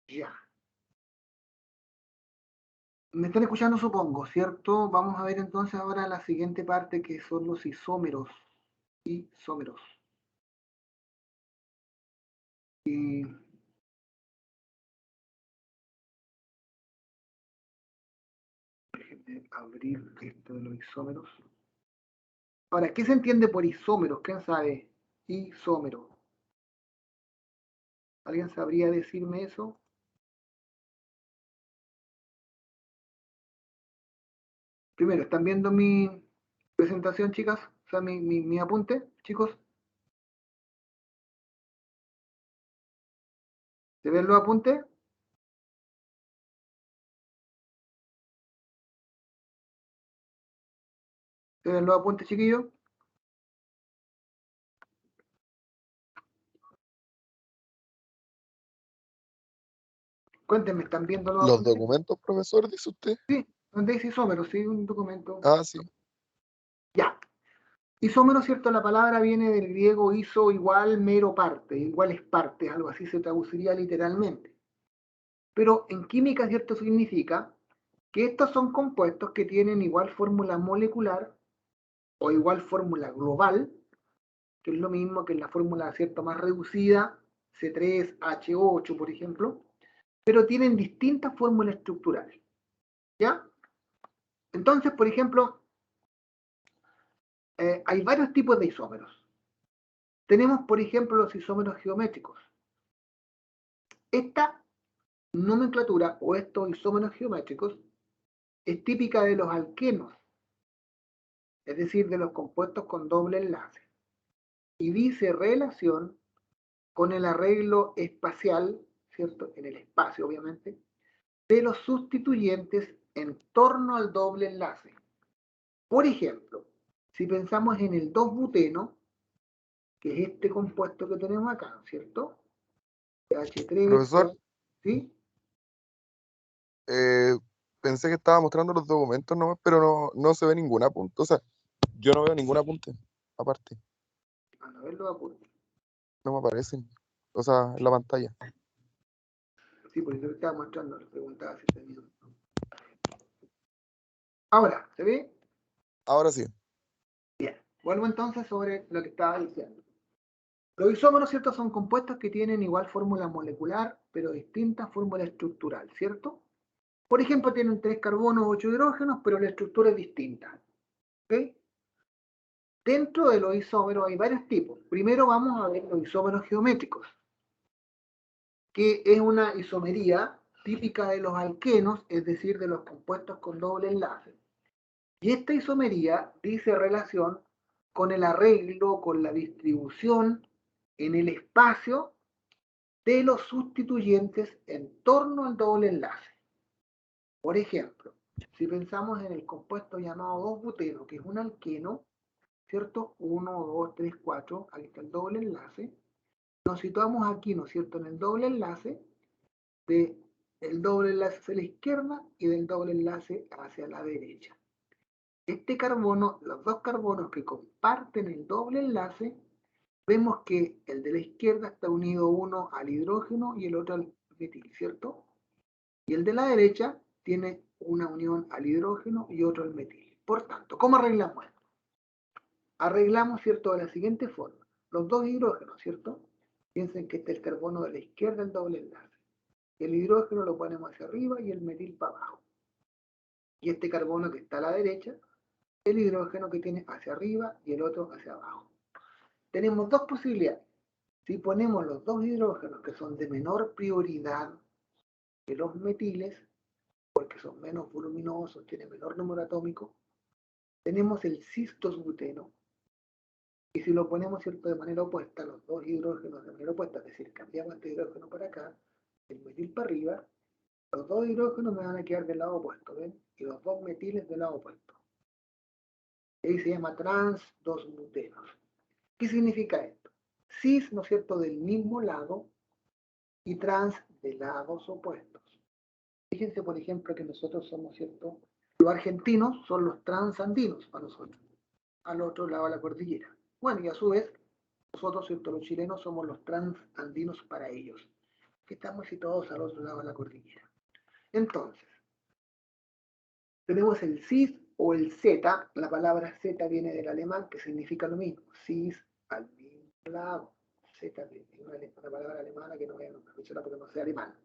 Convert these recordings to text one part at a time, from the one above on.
Ya. Me están escuchando, supongo, ¿cierto? Vamos a ver entonces ahora la siguiente parte que son los isómeros. Isómeros. Y déjenme abrir esto de los isómeros. Ahora, ¿qué se entiende por isómeros? ¿Quién sabe? Isómero. ¿Alguien sabría decirme eso? Primero, ¿están viendo mi presentación, chicas? O sea, mi apunte, chicos. ¿Se ven los apuntes? ¿Se ven los apuntes, chiquillos? Cuéntenme, ¿están viendo los Los apuntes? documentos, profesor, dice usted. Sí, donde dice isómeros, sí, un documento. Ah, sí. Ya. Isómero, ¿cierto? La palabra viene del griego iso igual, mero parte, igual es parte, algo así se traduciría literalmente. Pero en química, ¿cierto? Significa que estos son compuestos que tienen igual fórmula molecular o igual fórmula global, que es lo mismo que en la fórmula, ¿cierto? Más reducida, C3H8, por ejemplo, pero tienen distintas fórmulas estructurales, ¿ya? Entonces, por ejemplo, hay varios tipos de isómeros. Tenemos, por ejemplo, los isómeros geométricos. Esta nomenclatura o estos isómeros geométricos es típica de los alquenos, es decir, de los compuestos con doble enlace, y dice relación con el arreglo espacial, ¿cierto? En el espacio, obviamente, de los sustituyentes en torno al doble enlace. Por ejemplo, si pensamos en el 2-buteno, que es este compuesto que tenemos acá, ¿cierto? H3, Profesor, ¿sí? eh, pensé que estaba mostrando los documentos nomás, pero no se ve ningún apunte. O sea, yo no veo ningún apunte, aparte. A ver los apuntes. No me aparecen. O sea, en la pantalla. Sí, por eso estaba mostrando, le preguntaba si tenía. Ahora, ¿se ve? Ahora sí. Bien. Vuelvo entonces sobre lo que estaba diciendo. Los isómeros, ¿cierto? Son compuestos que tienen igual fórmula molecular, pero distinta fórmula estructural, ¿cierto? Por ejemplo, tienen 3 carbonos, 8 hidrógenos, pero la estructura es distinta. ¿Ok? Dentro de los isómeros hay varios tipos. Primero vamos a ver los isómeros geométricos, que es una isomería típica de los alquenos, es decir, de los compuestos con doble enlace. Y esta isomería dice relación con el arreglo, con la distribución en el espacio de los sustituyentes en torno al doble enlace. Por ejemplo, si pensamos en el compuesto llamado 2-buteno, que es un alqueno, ¿cierto? 1, 2, 3, 4, ahí está el doble enlace. Nos situamos aquí, ¿no es cierto?, en el doble enlace, del doble enlace hacia la izquierda y del doble enlace hacia la derecha. Este carbono, los dos carbonos que comparten el doble enlace, vemos que el de la izquierda está unido uno al hidrógeno y el otro al metil, ¿cierto? Y el de la derecha tiene una unión al hidrógeno y otro al metil. Por tanto, ¿cómo arreglamos esto? Arreglamos, ¿cierto?, de la siguiente forma. Los dos hidrógenos, ¿cierto? Piensen que este es el carbono de la izquierda, el doble enlace. El hidrógeno lo ponemos hacia arriba y el metil para abajo. Y este carbono que está a la derecha, el hidrógeno que tiene hacia arriba y el otro hacia abajo. Tenemos dos posibilidades. Si ponemos los dos hidrógenos que son de menor prioridad que los metiles, porque son menos voluminosos, tienen menor número atómico, tenemos el cis-2-buteno. Y si lo ponemos, ¿cierto?, de manera opuesta, los dos hidrógenos de manera opuesta, es decir, cambiamos este hidrógeno para acá, el metil para arriba, los dos hidrógenos me van a quedar del lado opuesto, ¿ven? Y los dos metiles del lado opuesto. Ahí se llama trans-2-butenos. ¿Qué significa esto? Cis, ¿no es cierto?, del mismo lado y trans de lados opuestos. Fíjense, por ejemplo, que nosotros somos, ¿cierto? Los argentinos son los transandinos para nosotros, al otro lado de la cordillera. Bueno, y a su vez, nosotros, ¿cierto?, los chilenos somos los transandinos para ellos. que estamos situados al otro lado de la cordillera. Entonces, tenemos el cis o el Z. La palabra Z viene del alemán, que significa lo mismo. Cis, al mismo lado. Z es una palabra alemana que no voy a mencionar porque no sé alemán.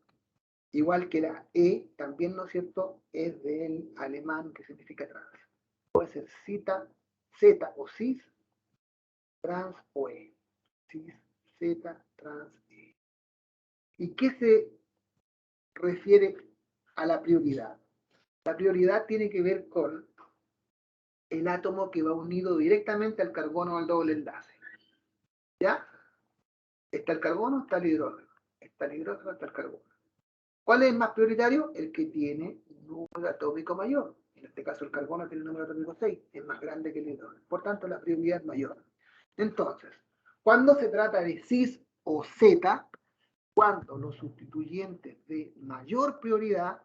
Igual que la E, también, ¿no es cierto?, es del alemán, que significa trans. Puede ser Z o cis, trans o E. Cis, Z, trans, E. ¿Y qué se refiere a la prioridad? La prioridad tiene que ver con el átomo que va unido directamente al carbono al doble enlace. ¿Ya? Está el carbono, está el hidrógeno. Está el hidrógeno, está el carbono. ¿Cuál es más prioritario? El que tiene un número atómico mayor. En este caso el carbono tiene un número atómico 6, es más grande que el hidrógeno. Por tanto, la prioridad es mayor. Entonces, cuando se trata de cis o Z, cuando los sustituyentes de mayor prioridad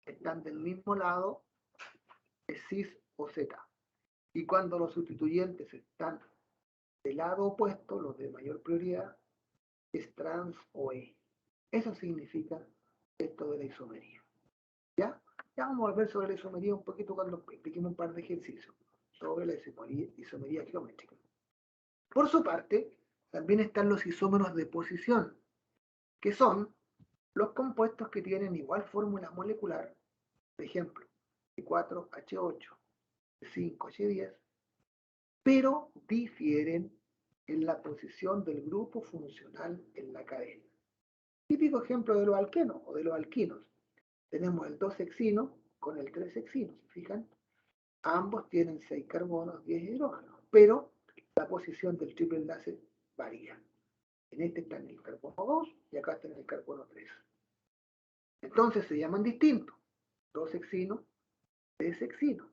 están del mismo lado, es cis o Z. Y cuando los sustituyentes están del lado opuesto, los de mayor prioridad, es trans o E. Eso significa esto de la isomería. ¿Ya? Ya vamos a ver sobre la isomería un poquito cuando expliquemos un par de ejercicios sobre la isomería geométrica. Por su parte, también están los isómeros de posición, que son los compuestos que tienen igual fórmula molecular, por ejemplo, C4H8, C5H10, pero difieren en la posición del grupo funcional en la cadena. Típico ejemplo de los alquenos o de los alquinos. Tenemos el 2-hexino con el 3-hexino, ¿se fijan? Ambos tienen 6 carbonos, 10 hidrógenos, pero la posición del triple enlace varía. En este está en el carbono 2 y acá está en el carbono 3. Entonces se llaman distintos. 2-hexino, 3-hexino.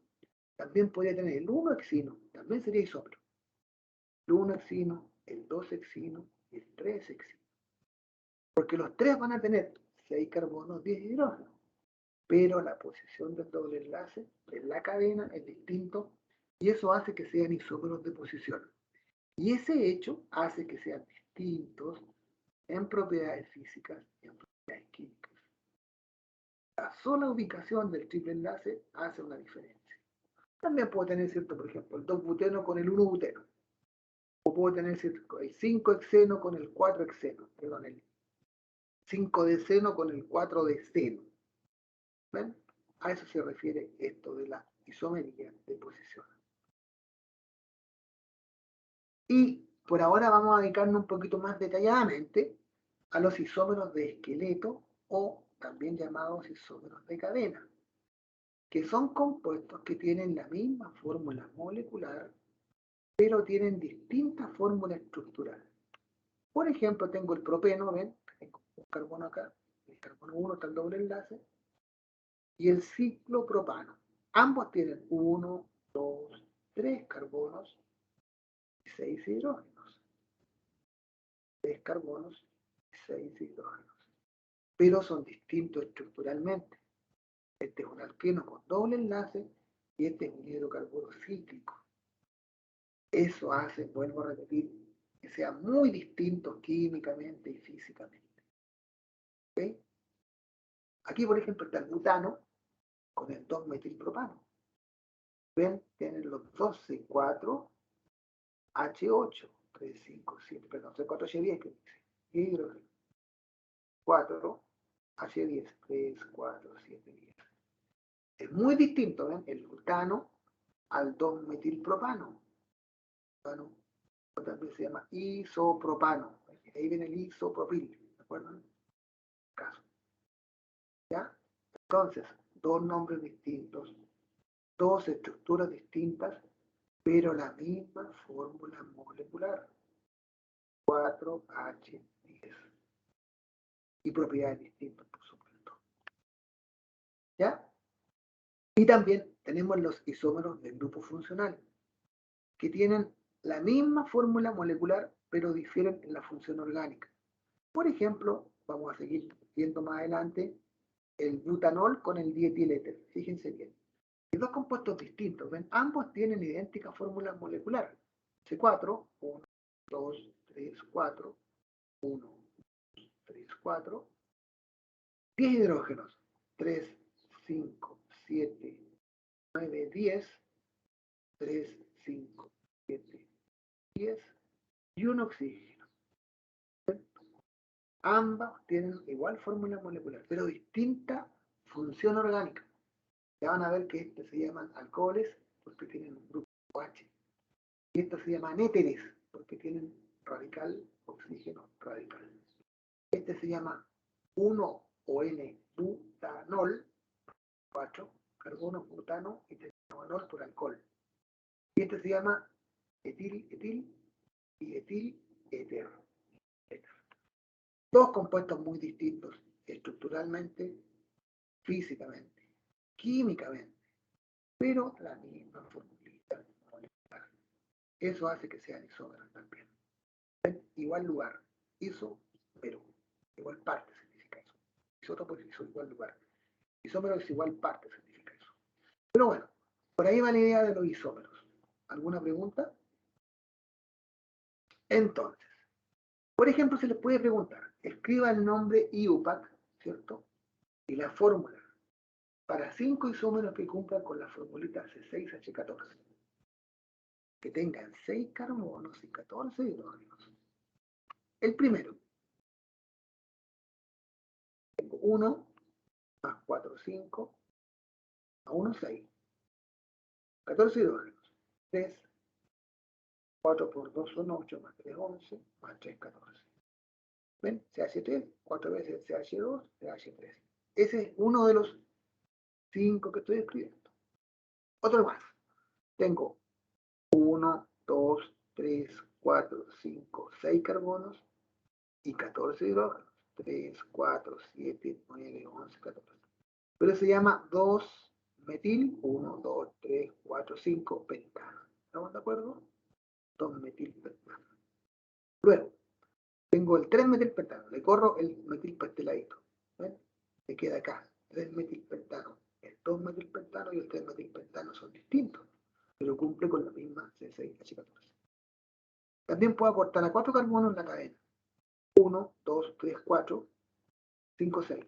También podría tener el 1-hexino, también sería isómero. El 1-hexino, el 2-hexino y el 3-hexino. Porque los tres van a tener 6 carbonos, 10 hidrógenos. Pero la posición del doble enlace en la cadena es distinto y eso hace que sean isómeros de posición. Y ese hecho hace que sean distintos en propiedades físicas y en propiedades químicas. La sola ubicación del triple enlace hace una diferencia. También puedo tener, ¿cierto?, por ejemplo, el 2-buteno con el 1-buteno. O puedo tener, ¿cierto?, el 5-hexeno con el 4-hexeno. Perdón, el 5-deceno con el 4-deceno. ¿Ven? A eso se refiere esto de la isomería de posición. Y por ahora vamos a dedicarnos un poquito más detalladamente a los isómeros de esqueleto o también llamados isómeros de cadena, que son compuestos que tienen la misma fórmula molecular, pero tienen distintas fórmulas estructurales. Por ejemplo, tengo el propeno, ¿ven? Tengo un carbono acá, el carbono 1 está el doble enlace, y el ciclopropano. Ambos tienen 1, 2, 3 carbonos y 6 hidrógenos. 3 carbonos y 6 hidrógenos. Pero son distintos estructuralmente. Este es un alqueno con doble enlace y este es un hidrocarburo cíclico. Eso hace, vuelvo a repetir, que sean muy distintos químicamente y físicamente. ¿Okay? Aquí, por ejemplo, está el butano con el 2-metilpropano. ¿Ven? Tienen los 2C4 H8, 3, 5, 7, perdón, C4H10 que dice, hidrógeno, 4, H10, 3, 4, 7, 10. Es muy distinto, ¿ven? El butano al 2-metilpropano. Bueno, también se llama isopropano. Ahí viene el isopropil, ¿de acuerdo? Caso. ¿Ya? Entonces, dos nombres distintos, dos estructuras distintas, pero la misma fórmula molecular. 4H10. Y propiedades distintas, por supuesto. ¿Ya? Y también tenemos los isómeros del grupo funcional, que tienen la misma fórmula molecular, pero difieren en la función orgánica. Por ejemplo, vamos a seguir viendo más adelante el butanol con el dietiléter. Fíjense bien. Hay dos compuestos distintos, ¿ven? Ambos tienen idéntica fórmula molecular. C4, 1, 2, 3, 4, 1, 2, 3, 4, 10 hidrógenos. 3, 5, 7, 9, 10. 3, 5, 7, 10. Y un oxígeno. Ambas tienen igual fórmula molecular, pero distinta función orgánica. Ya van a ver que estos se llaman alcoholes porque tienen un grupo H. Y estos se llaman éteres porque tienen radical, oxígeno, radical. Este se llama 1 o N-butanol, 4 carbono, butano y tetragonol por alcohol. Y este se llama etil, etil y etil, éter. Dos compuestos muy distintos estructuralmente, físicamente, químicamente, pero la misma formulita molecular. Eso hace que sean isómeros también. Igual lugar, iso, pero igual parte significa eso. Isótopo es igual lugar. Isómero es igual parte significa eso. Pero bueno, por ahí va la idea de los isómeros. ¿Alguna pregunta? Entonces, por ejemplo, se les puede preguntar, escriba el nombre IUPAC, ¿cierto? Y la fórmula para 5 isómeros que cumplan con la formulita C6H14, que tengan 6 carbonos y 14 hidrógenos. El primero, tengo 1 más 4, 5, más 1, 6. 14 hidrógenos. 3, 4 por 2 son 8, más 3, 11, más 3, 14. ¿Ven? CH3, 4 veces CH2, CH3. Ese es uno de los 5 que estoy escribiendo. Otro más. Tengo 1, 2, 3, 4, 5, 6 carbonos y 14 hidrógenos. 3, 4, 7, 9, 11, 14. Pero se llama 2-metil, 1, 2, 3, 4, 5, pentano. ¿Estamos de acuerdo? 2-metilpentano. Luego, tengo el 3-metilpentano. Le corro el metilpenteladito. ¿Ven? Me queda acá. 3-metilpentano. El 2-metilpentano y el 3-metilpentano son distintos, pero cumple con la misma C6H14. También puedo aportar a 4 carbonos en la cadena. 1, 2, 3, 4, 5, 6.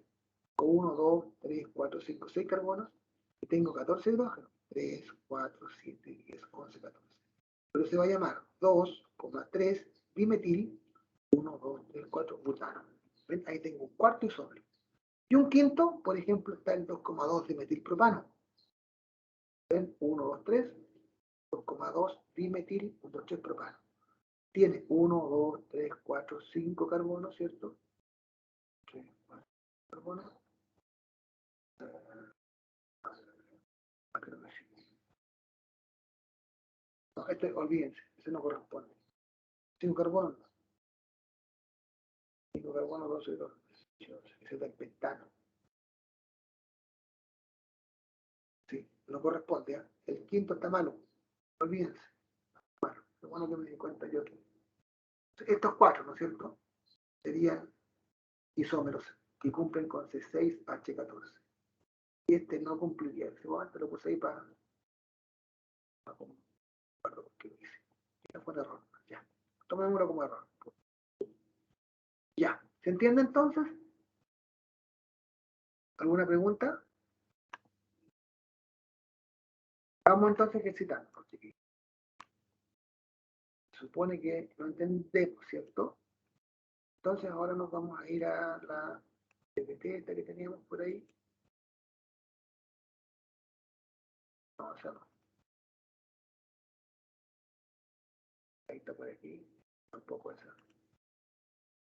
Con 1, 2, 3, 4, 5, 6 carbonos. Y tengo 14 hidrógenos. 3, 4, 7, 10, 11, 14. Pero se va a llamar 2,3 dimetil 1, 2, 3, 4 butano. ¿Ven? Ahí tengo un cuarto isómero. Y un quinto, por ejemplo, está el 2,2 dimetilpropano. ¿Ven? 1, 2, 3, 2,2 dimetil 1, 2, 3 propano. Tiene 1, 2, 3, 4, 5 carbonos, ¿cierto? 3, 4 carbonos. No, este, olvídense, ese no corresponde. 5 carbonos, 5 carbonos, 2 hidrógenos. Ese es el pentano. Sí, no corresponde. ¿Eh? El quinto está malo. Olvídense. Bueno, lo bueno que me di cuenta yo que estos 4, ¿no es cierto? Serían isómeros que cumplen con C6H14. Y este no cumpliría. Ese momento lo puse ahí para porque lo hice. Ya fue un error. Ya. Tomémoslo como error. Ya. ¿Se entiende entonces? ¿Alguna pregunta? Vamos entonces ejercitando. Se supone que lo entendemos, ¿cierto? Entonces ahora nos vamos a ir a la PPT esta que teníamos por ahí. No, esa no. Ahí está por aquí. Tampoco esa.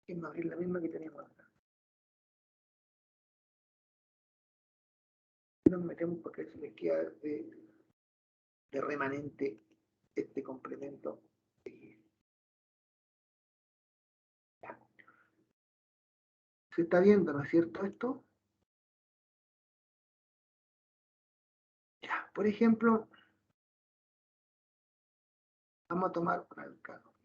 Es más bien la misma que teníamos acá. Nos metemos porque se les queda de remanente este complemento. Ya. Se está viendo, ¿no es cierto esto? Ya. Por ejemplo, vamos a tomar un alcano.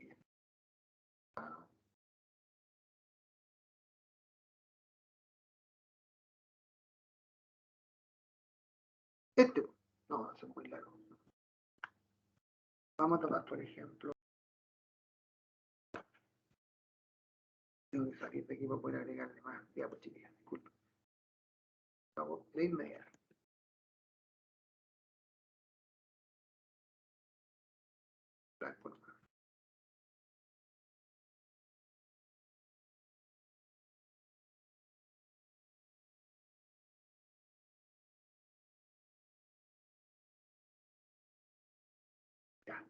Este, no, eso es muy largo. Vamos a tomar, por ejemplo, tengo que salir de aquí para poder agregarle más diapositivas, disculpa. de inmediato. Ya.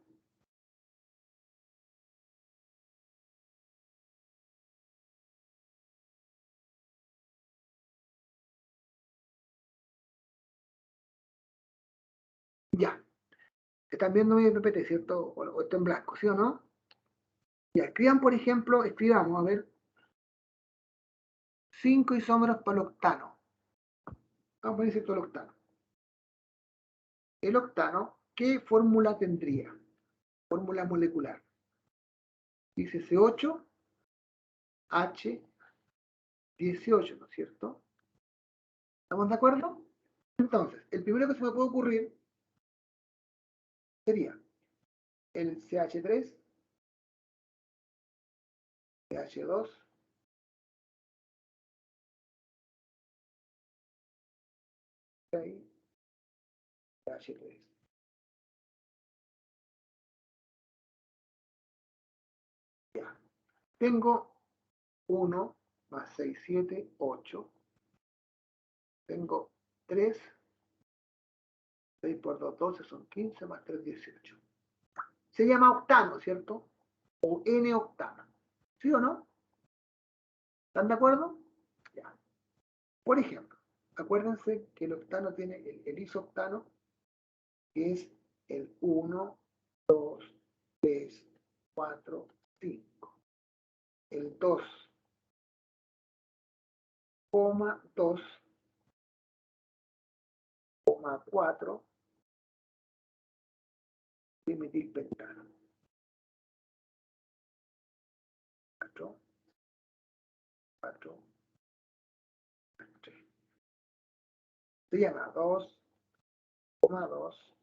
Ya. Están viendo mi PPT, ¿cierto? O está en blanco, ¿sí o no? Ya, escriban, por ejemplo, escribamos, a ver, 5 isómeros para el octano. Vamos a poner cierto el octano. El octano, ¿qué fórmula tendría? Fórmula molecular. Dice C8H18, ¿no es cierto? ¿Estamos de acuerdo? Entonces, el primero que se me puede ocurrir sería el CH3, CH2, CH3. Ya. Tengo 1 más 6, 7, 8. Tengo 3, 6 por 2, 12, son 15, más 3, 18. Se llama octano, ¿cierto? O N-octano. ¿Sí o no? ¿Están de acuerdo? Ya. Por ejemplo, acuérdense que el octano tiene el isoctano, que es el 1, 2, 3, 4, 5. El 2, 2, 4, dimetilpentano. 4, 4, 3. Se llama 2, 2,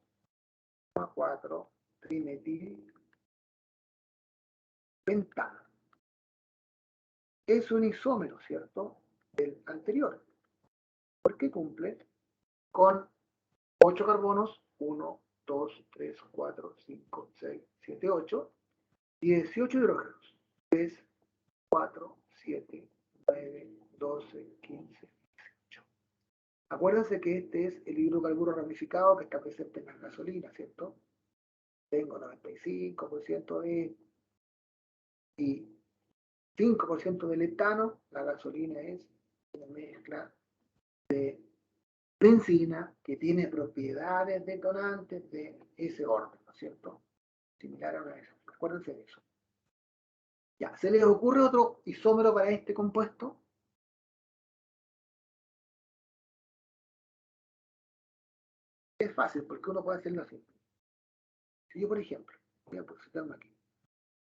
4, trimetilpentano. Es un isómero, ¿cierto? Del anterior. Porque cumple con 8 carbonos, 1, 2, 3, 4, 5, 6, 7, 8, 18 hidrógenos, 3, 4, 7, 9, 12, 15, 18. Acuérdense que este es el hidrocarburo ramificado que está presente en la gasolina, ¿cierto? Tengo 95% de y 5% del etano. La gasolina es una mezcla de benzina que tiene propiedades detonantes de ese orden, ¿no es cierto? Similar a una de esas. Acuérdense de eso. Ya, ¿se les ocurre otro isómero para este compuesto? Es fácil, porque uno puede hacerlo así. Si yo, por ejemplo, voy a posicionarme aquí.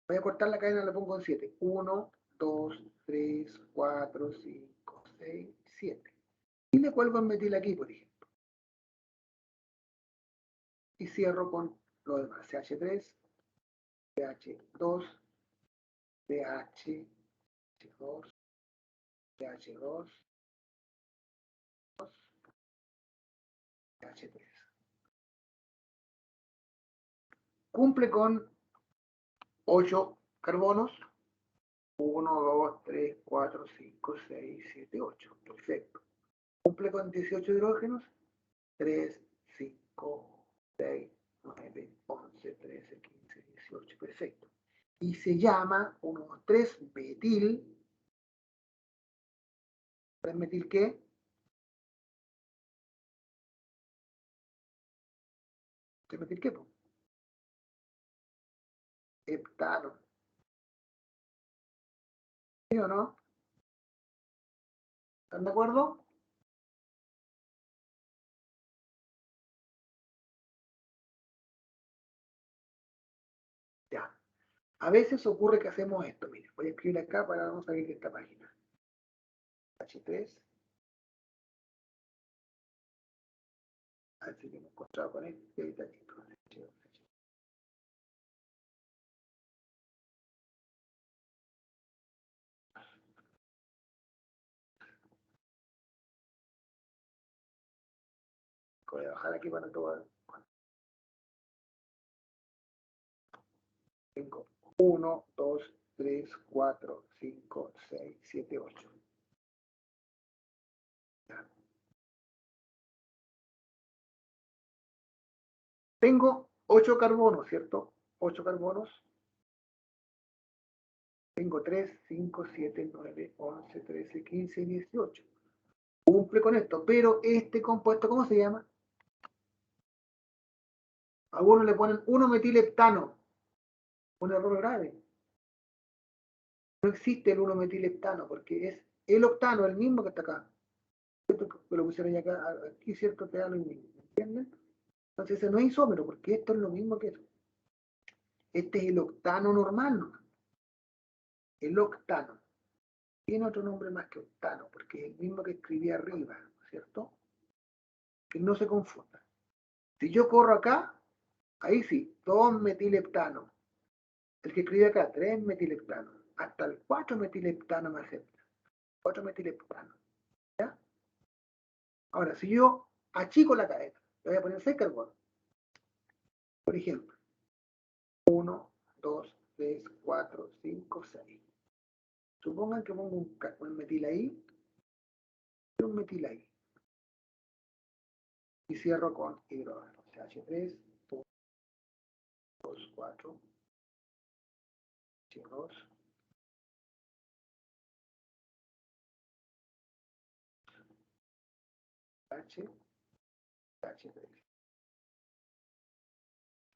Voy a cortar la cadena, le pongo en 7. 1, 2, 3, 4, 5, 6, 7. Y le cuelgo en metil aquí, por ejemplo. Y cierro con lo demás. CH3, CH2, CH, CH2, CH2, CH3. Cumple con 8 carbonos. 1, 2, 3, 4, 5, 6, 7, 8. Perfecto. Cumple con 18 hidrógenos. 3, 5, 6, 9, 11, 13, 15, 18. Perfecto. Y se llama 1, 2, 3 metil. ¿3 metil qué? ¿3 metil qué? Heptano. ¿Sí o no? ¿Están de acuerdo? Ya. A veces ocurre que hacemos esto. Miren, voy a escribir acá para no salir de esta página. H3. A ver si me he encontrado con este. Voy a bajar aquí para todo. Tengo 1, 2, 3, 4, 5, 6, 7, 8. Tengo 8 carbonos, ¿cierto? 8 carbonos. Tengo 3, 5, 7, 9, 11, 13, 15 y 18. Cumple con esto, pero este compuesto, ¿cómo se llama? Algunos le ponen 1-metilheptano. Un error grave. No existe el 1-metilheptano porque es el octano, el mismo que está acá. Esto que lo pusieron acá, aquí, ¿cierto? Te da lo mismo, ¿entienden? Entonces ese no es isómero porque esto es lo mismo que eso. Este es el octano normal, ¿no? El octano. Tiene otro nombre más que octano, porque es el mismo que escribí arriba, ¿cierto? Que no se confunda. Si yo corro acá, ahí sí, 2-metilheptano. El que escribe acá, 3-metilheptano. Hasta el 4-metilheptano me acepta. 4-metilheptano. ¿Ya? Ahora, si yo achico la cadena, le voy a poner 6 carbonos. Por ejemplo, 1, 2, 3, 4, 5, 6. Supongan que pongo un metil ahí y un metil ahí. Y cierro con hidrógeno. O sea, H3, 1, 2, 4, H2, H, H3.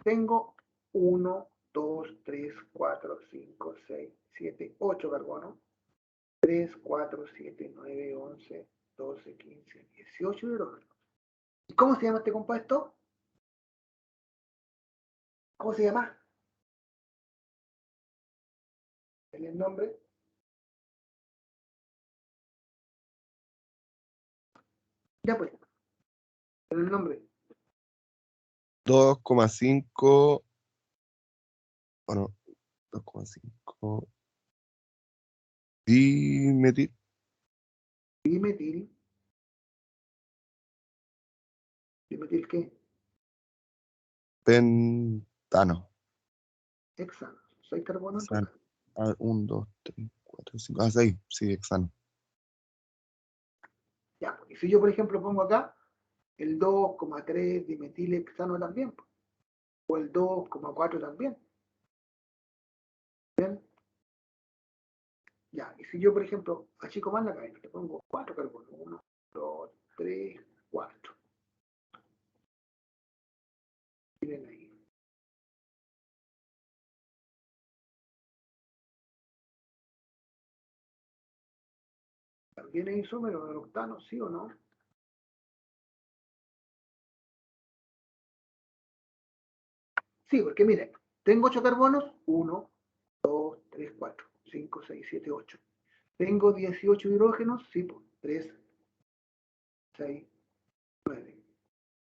Tengo 1, 2, 3, 4, 5, 6, 7, 8 carbonos. 3, 4, 7, 9, 11, 12, 15, 18 hidrógenos. ¿Y cómo se llama este compuesto? ¿Cómo se llama? ¿El nombre? Ya pues, el nombre. 2,5. Bueno, 2,5. Dimetil. Dimetil. ¿Dimetil qué? Pentano. Hexano. 6 carbonos en Hexano. total. 1, 2, 3, 4, 5. 6. Sí, hexano. Ya, pues. Y si yo, por ejemplo, pongo acá el 2,3 dimetilhexano también, pues, o el 2,4 también. ¿Bien? Ya, y si yo, por ejemplo, achico más la cadena, le pongo 4 carbonos. 1, 2, 3, 4. Miren ahí. ¿También es isómero del octano, sí o no? Sí, porque miren, tengo 8 carbonos, 1, 2, 3, 4, 5, 6, 7, 8. Tengo 18 hidrógenos, sí, pues, 3, 6, 9,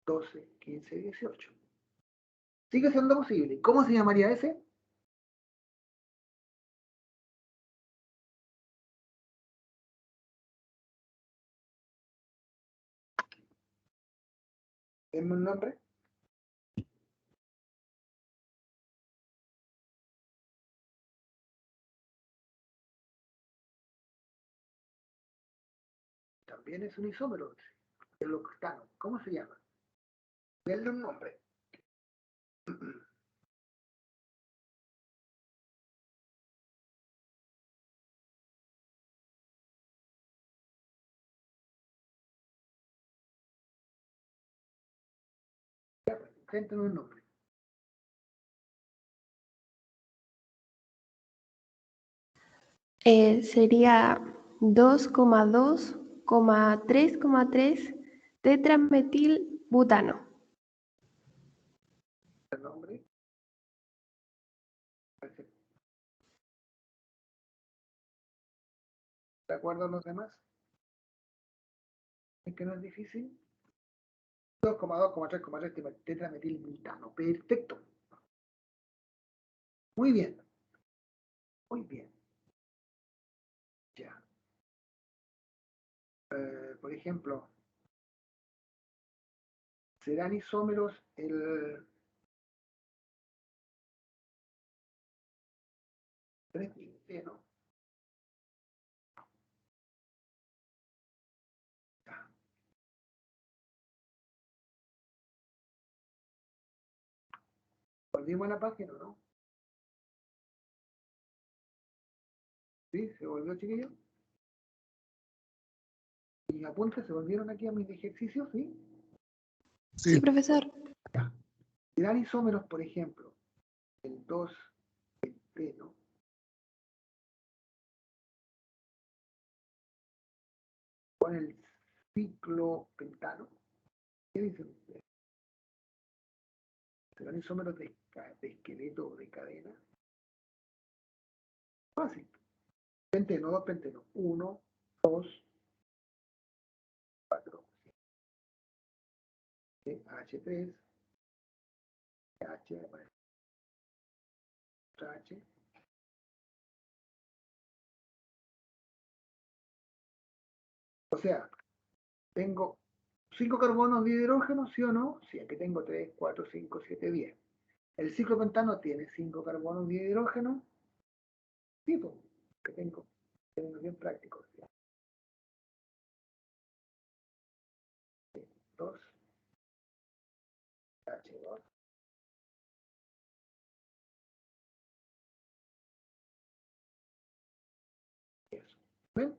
12, 15, 18. Sigue siendo posible. ¿Cómo se llamaría ese? Denme un nombre. También es un isómero del octano. ¿Cómo se llama? Denle un nombre. Invéntenme un nombre. Sería 2,2,3,3 tetrametilbutano. El nombre. ¿De acuerdo a los demás? ¿Es que no es difícil? 2,2,3,3 tetrametilbutano. Perfecto. Muy bien. Muy bien. Ya. Por ejemplo, ¿Serán isómeros el 3-penteno? ¿Volvimos a la página, no? ¿Sí? ¿Se volvió, chiquillo? ¿Mis apuntes se volvieron aquí a mis ejercicios? ¿Sí? Sí, Sí, profesor. Ya. ¿Serán isómeros, por ejemplo, el 2-penteno con el ciclopentano? ¿Qué dicen ustedes? ¿Serán isómeros de esqueleto o de cadena? Fácil. Penteno, 2 pentenos. 1, 2, 4, H3, H, H. O sea, tengo 5 carbonos de hidrógeno, ¿sí o no? Sí, aquí tengo 3, 4, 5, 7, 10. ¿El ciclopentano tiene 5 carbonos de hidrógeno? Sí, pues, que tengo. Tengo bien práctico. 2, H2. Eso. ¿Ven?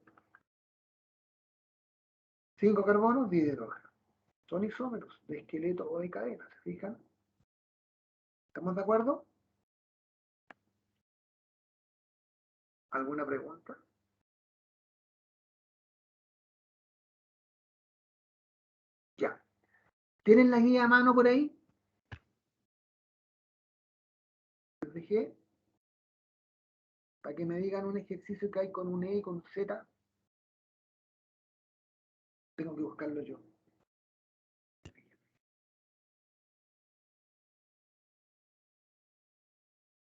5 carbonos de hidrógeno. Son isómeros de esqueleto o de cadena, ¿se fijan? ¿Estamos de acuerdo? ¿Alguna pregunta? Ya. ¿Tienen la guía a mano por ahí? Les dejé para que me digan un ejercicio que hay con un E y con un Z. Tengo que buscarlo yo.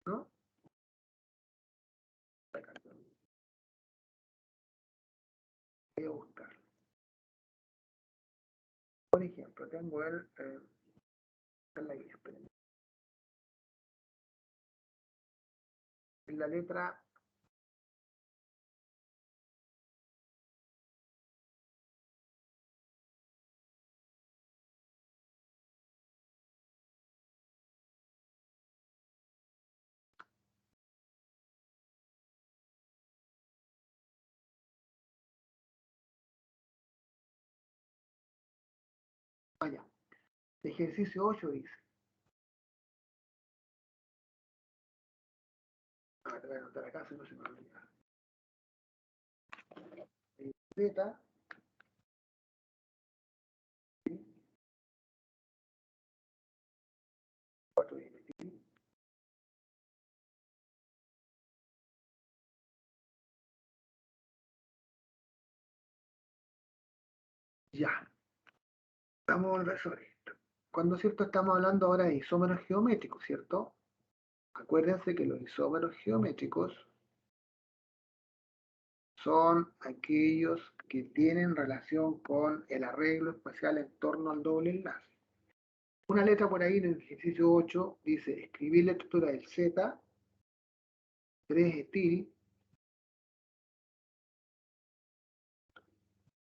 ¿No? Voy a buscarlo. Por ejemplo, tengo en la guía, espérenme. En la letra allá. Ejercicio 8 dice. A ver, te voy a anotar acá si no se me olvida. Z, ¿sí? 4 dimetil. Ya. Vamos a volver sobre esto. Cuando, ¿cierto? Estamos hablando ahora de isómeros geométricos, ¿cierto? Acuérdense que los isómeros geométricos son aquellos que tienen relación con el arreglo espacial en torno al doble enlace. Una letra por ahí en el ejercicio 8 dice escribir la estructura del Z, 3-etil,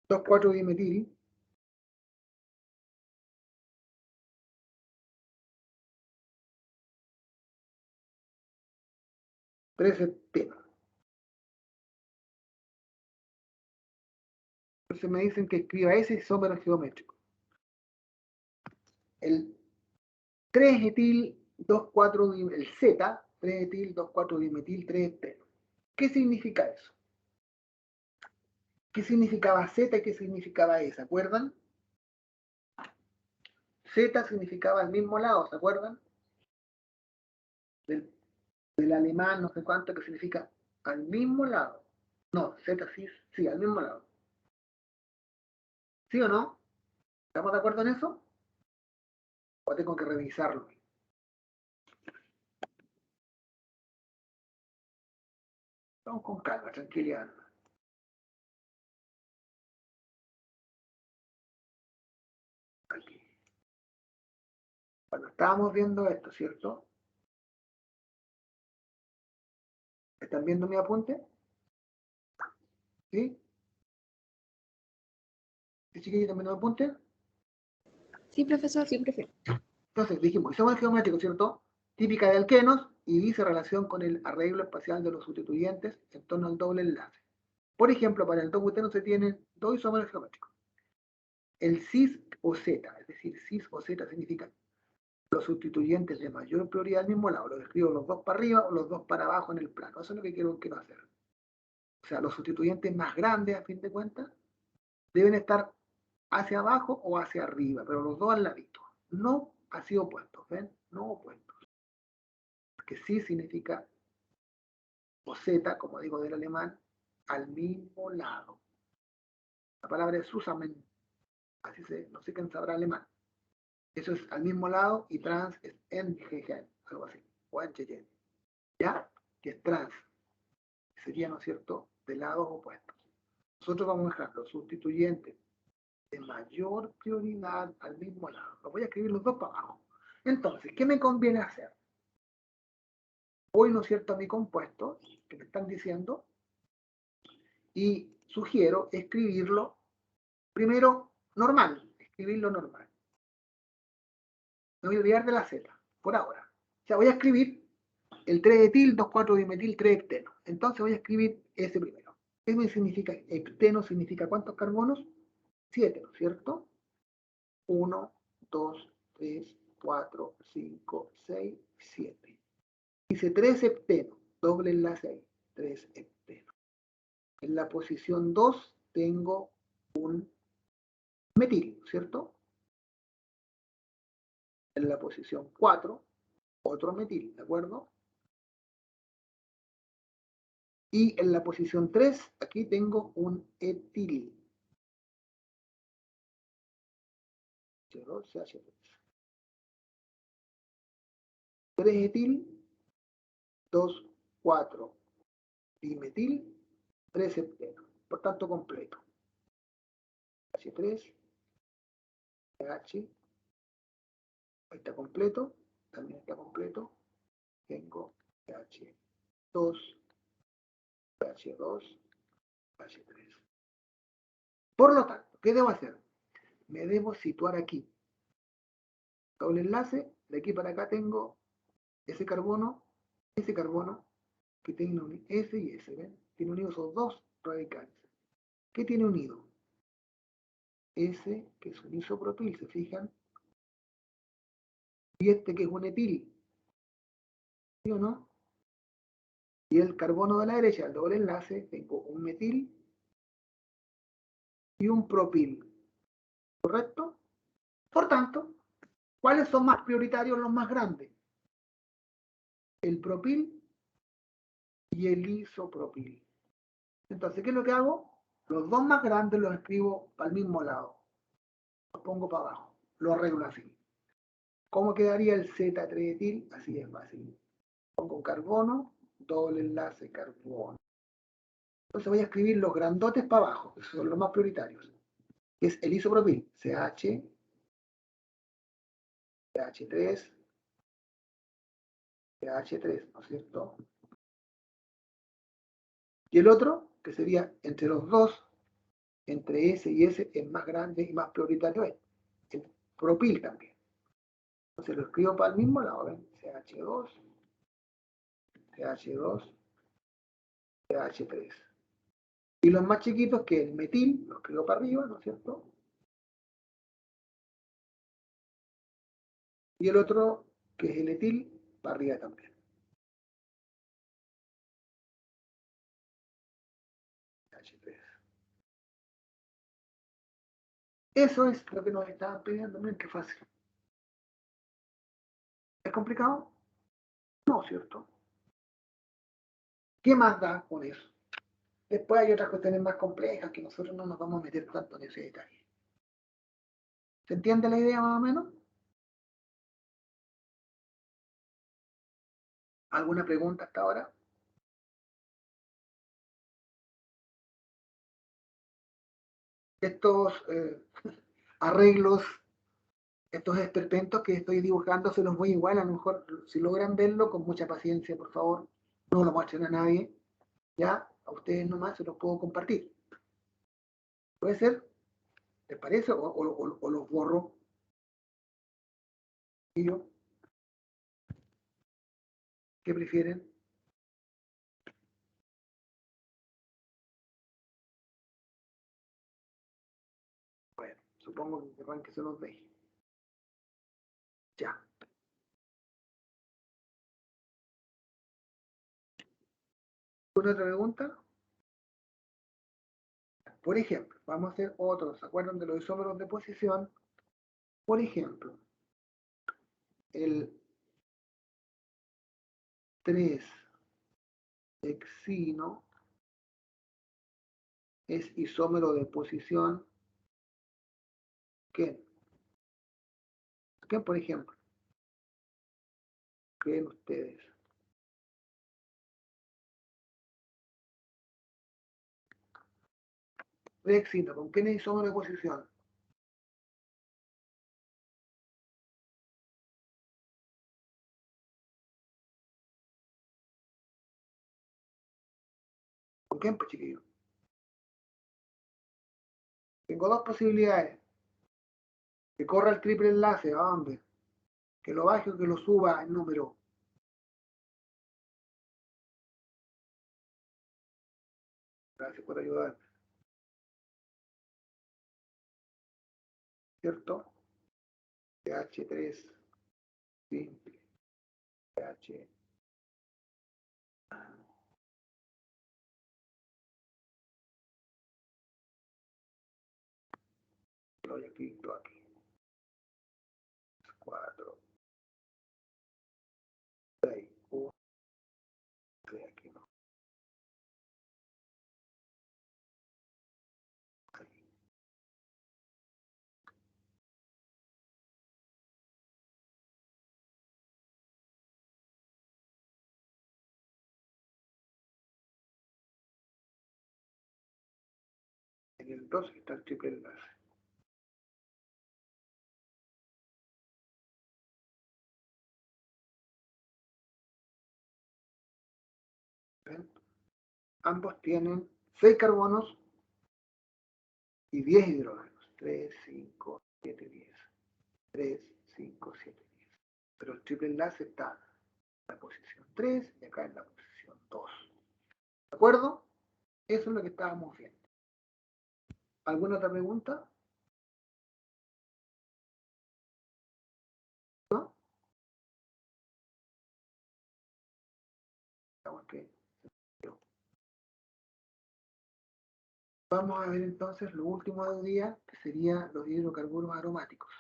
2,4-dimetil, 3-epeno. Entonces me dicen que escriba ese isómero geométrico. El 3-etil, 2,4, el Z, 3-etil, 2,4-dimetil, 3-epeno. ¿Qué significa eso? ¿Qué significaba Z y qué significaba E? ¿Se acuerdan? Z significaba al mismo lado, ¿se acuerdan? Del, del alemán, no sé cuánto, que significa al mismo lado. No, Z sí, sí, al mismo lado. ¿Sí o no? ¿Estamos de acuerdo en eso? ¿O tengo que revisarlo? Vamos con calma, tranquilidad. Aquí. Bueno, estábamos viendo esto, ¿cierto? ¿Están viendo mi apunte? ¿Sí? ¿Sí, chiquillos, están viendo mi apunte? Sí, profesor. Entonces, dijimos, isómero geométrico, ¿cierto? Típica de alquenos y dice relación con el arreglo espacial de los sustituyentes en torno al doble enlace. Por ejemplo, para el 2-buteno se tienen dos isómeros geométricos. El cis o z, es decir, cis o z significa los sustituyentes de mayor prioridad al mismo lado. Los escribo los dos para arriba o los dos para abajo en el plano. Eso es lo que quiero hacer. O sea, los sustituyentes más grandes, a fin de cuentas, deben estar hacia abajo o hacia arriba, pero los dos al ladito. No así opuestos, ¿ven? No opuestos. Porque sí significa, o z, como digo del alemán, al mismo lado. La palabra es zusammen, así se, no sé quién sabrá alemán. Eso es al mismo lado y trans es engegen, algo así, o engegen. ¿Ya? Que es trans. Sería, ¿no es cierto?, de lados opuestos. Nosotros vamos a dejar los sustituyentes de mayor prioridad al mismo lado. Los voy a escribir los dos para abajo. Entonces, ¿qué me conviene hacer? Voy, ¿no es cierto?, a mi compuesto, que me están diciendo, y sugiero escribirlo primero normal, escribirlo normal. No voy a olvidar de la Z, por ahora. O sea, voy a escribir el 3-etil, 2,4-dimetil, 3-hepteno. Entonces voy a escribir ese primero. ¿Qué me significa? Hepteno significa ¿cuántos carbonos? 7, ¿no es cierto? 1, 2, 3, 4, 5, 6, 7. Dice 3 hepteno, doble enlace ahí, 3 hepteno. En la posición 2 tengo un metil, ¿cierto? En la posición 4, otro metil, ¿de acuerdo? Y en la posición 3, aquí tengo un etil. CH2CH3. 3 etil, 2, 4 dimetil, 3 hepteno. Por tanto, completo. H3, H, ahí está completo, también está completo. Tengo H2, H2, H3. Por lo tanto, ¿qué debo hacer? Me debo situar aquí. Doble enlace, de aquí para acá tengo ese carbono, que tiene unido S y S, ¿ven? Tiene unidos esos dos radicales. ¿Qué tiene unido? S, que es un isopropil, ¿se fijan? Y este que es un etil, ¿sí o no? Y el carbono de la derecha, el doble enlace, tengo un metil y un propil, ¿correcto? Por tanto, ¿cuáles son más prioritarios los más grandes? El propil y el isopropil. Entonces, ¿qué es lo que hago? Los dos más grandes los escribo al mismo lado. Los pongo para abajo. Lo arreglo así. ¿Cómo quedaría el Z3-etil? Así es fácil. Pongo un carbono, doble enlace carbono. Entonces voy a escribir los grandotes para abajo, que son los más prioritarios. Que es el isopropil. CH, CH3, CH3, ¿no es cierto? Y el otro, que sería entre los dos, entre S y S, es más grande y más prioritario es el propil también. Entonces lo escribo para el mismo lado, ¿ven? CH2, CH2, CH3. Y los más chiquitos, que el metil, lo escribo para arriba, ¿no es cierto? Y el otro, que es el etil, para arriba también. CH3. Eso es lo que nos estaban pidiendo, miren qué fácil. ¿Es complicado? No, ¿cierto? ¿Qué más da con eso? Después hay otras cuestiones más complejas que nosotros no nos vamos a meter tanto en ese detalle. ¿Se entiende la idea más o menos? ¿Alguna pregunta hasta ahora? Estos arreglos Estos esperpentos que estoy dibujando se los voy igual, a lo mejor si logran verlo con mucha paciencia, por favor, no lo muestren a nadie, ya, a ustedes nomás se los puedo compartir. ¿Puede ser? ¿Les parece? O los borro. ¿Y yo? ¿Qué prefieren? Bueno, supongo que querrán que se los deje. Ya. ¿Una otra pregunta? Por ejemplo, vamos a hacer otro. ¿Se acuerdan de los isómeros de posición? Por ejemplo, el 3-hexino es isómero de posición. ¿Qué? ¿Qué, por ejemplo? ¿Creen ustedes? Hexino, ¿con quién es isómero de posición? ¿Con quién, pues, chiquillos? Tengo dos posibilidades. Que corra el triple enlace, hombre. Que lo baje o que lo suba el número. Gracias por ayudar. ¿Cierto? TH3 simple. TH. Lo voy aquí, lo aquí. 4, 6, 1, 3, aquí no. En el 2 está el triple enlace. ¿Ven? Ambos tienen 6 carbonos y 10 hidrógenos. 3, 5, 7, 10. 3, 5, 7, 10. Pero el triple enlace está en la posición 3 y acá en la posición 2. ¿De acuerdo? Eso es lo que estábamos viendo. ¿Alguna otra pregunta? ¿No? Okay. Vamos a ver entonces lo último del día, que serían los hidrocarburos aromáticos.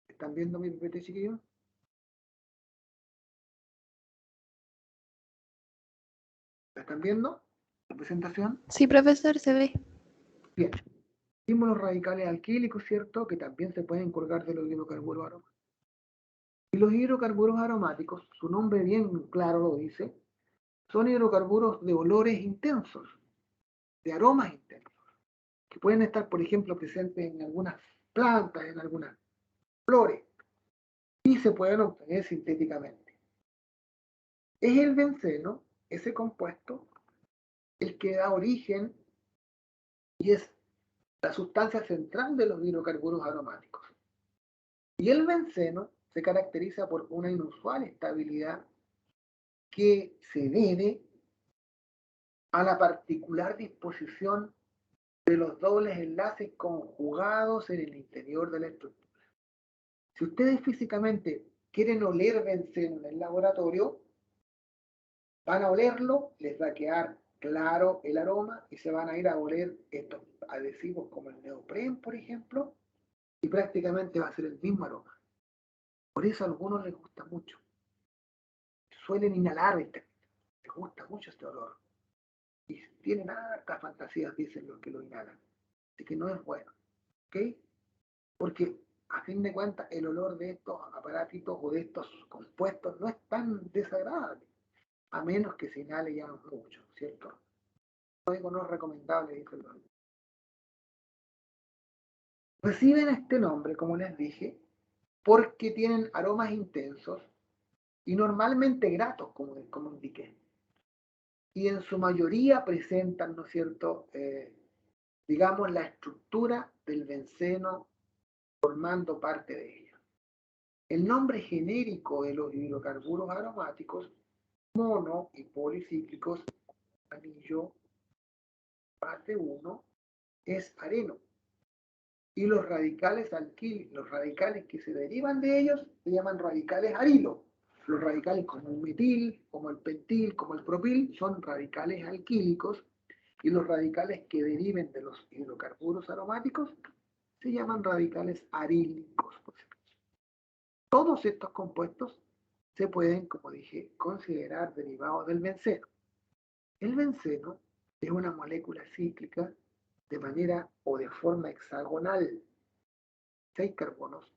¿Están viendo mi PPT, chiquillos? ¿La están viendo? ¿La presentación? Sí, profesor, se ve. Bien. Vimos los radicales alquílicos, ¿cierto? Que también se pueden colgar de los hidrocarburos aromáticos. Y los hidrocarburos aromáticos, su nombre bien claro lo dice, son hidrocarburos de olores intensos, de aromas intensos, que pueden estar, por ejemplo, presentes en algunas plantas, en algunas flores, y se pueden obtener sintéticamente. Es el benceno, ese compuesto, el que da origen y es la sustancia central de los hidrocarburos aromáticos. Y el benceno se caracteriza por una inusual estabilidad que se debe a la particular disposición de los dobles enlaces conjugados en el interior de la estructura. Si ustedes físicamente quieren oler benceno en el laboratorio, van a olerlo, les va a quedar claro el aroma y se van a ir a oler estos adhesivos como el neopren, por ejemplo, y prácticamente va a ser el mismo aroma. Por eso a algunos les gusta mucho. Suelen inhalar este, les gusta mucho este olor. Y tienen hartas fantasías, dicen los que lo inhalan. Así que no es bueno. ¿Ok? Porque a fin de cuentas el olor de estos aparatitos o de estos compuestos no es tan desagradable. a menos que se inhale ya mucho, ¿cierto? No digo no es recomendable, dice el doctor. Reciben este nombre, como les dije, porque tienen aromas intensos y normalmente gratos, como indiqué. Y en su mayoría presentan, ¿no es cierto?, digamos, la estructura del benceno formando parte de ella. El nombre genérico de los hidrocarburos aromáticos, mono y policíclicos, anillo, parte 1, es areno. Y los radicales los radicales que se derivan de ellos se llaman radicales arilo. Los radicales como el metil, como el pentil, como el propil, son radicales alquílicos, y los radicales que deriven de los hidrocarburos aromáticos se llaman radicales arílicos. Todos estos compuestos se pueden, como dije, considerar derivados del benceno. El benceno es una molécula cíclica de manera o de forma hexagonal, 6 carbonos,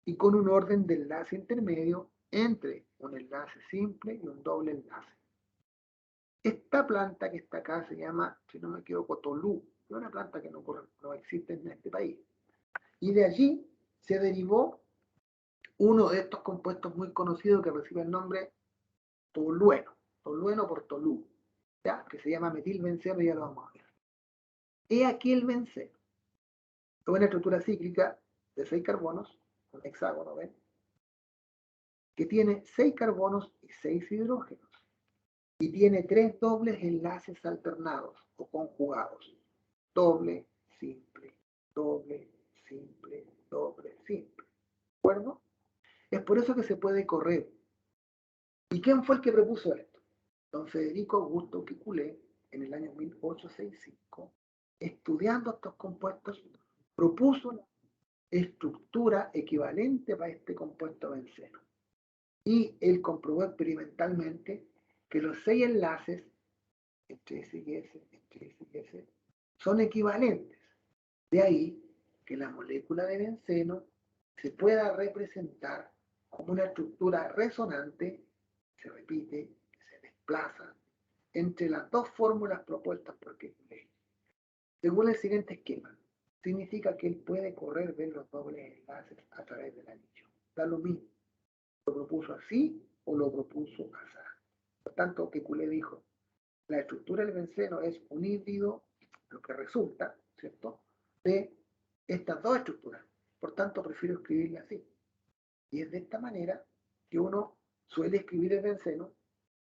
y con un orden de enlace intermedio entre un enlace simple y un doble enlace. Esta planta que está acá se llama, si no me equivoco, tolú. Es una planta que no existe en este país. Y de allí se derivó uno de estos compuestos muy conocidos que recibe el nombre tolueno. Tolueno por tolú, ¿ya? Que se llama metilbenceno, y ya lo vamos a ver. He aquí el benceno. Es una estructura cíclica de 6 carbonos, un hexágono, ¿ven? Que tiene 6 carbonos y 6 hidrógenos. Y tiene 3 dobles enlaces alternados o conjugados. Doble, simple, doble, simple, doble, simple. ¿De acuerdo? Es por eso que se puede correr. ¿Y quién fue el que propuso esto? Don Federico Augusto Kekulé, en el año 1865, estudiando estos compuestos, propuso una estructura equivalente para este compuesto benceno. Y él comprobó experimentalmente que los 6 enlaces entre S y S, entre S y S, son equivalentes. De ahí que la molécula de benceno se pueda representar como una estructura resonante, se repite, se desplaza, entre las dos fórmulas propuestas por Kekulé. Según el siguiente esquema, significa que él puede correr de los dobles enlaces a través del anillo. Da lo mismo. ¿Lo propuso así o lo propuso así? Por tanto, Kekulé dijo, la estructura del benceno es un híbrido, lo que resulta, ¿cierto?, de estas dos estructuras. Por tanto, prefiero escribirla así. Y es de esta manera que uno suele escribir el benceno,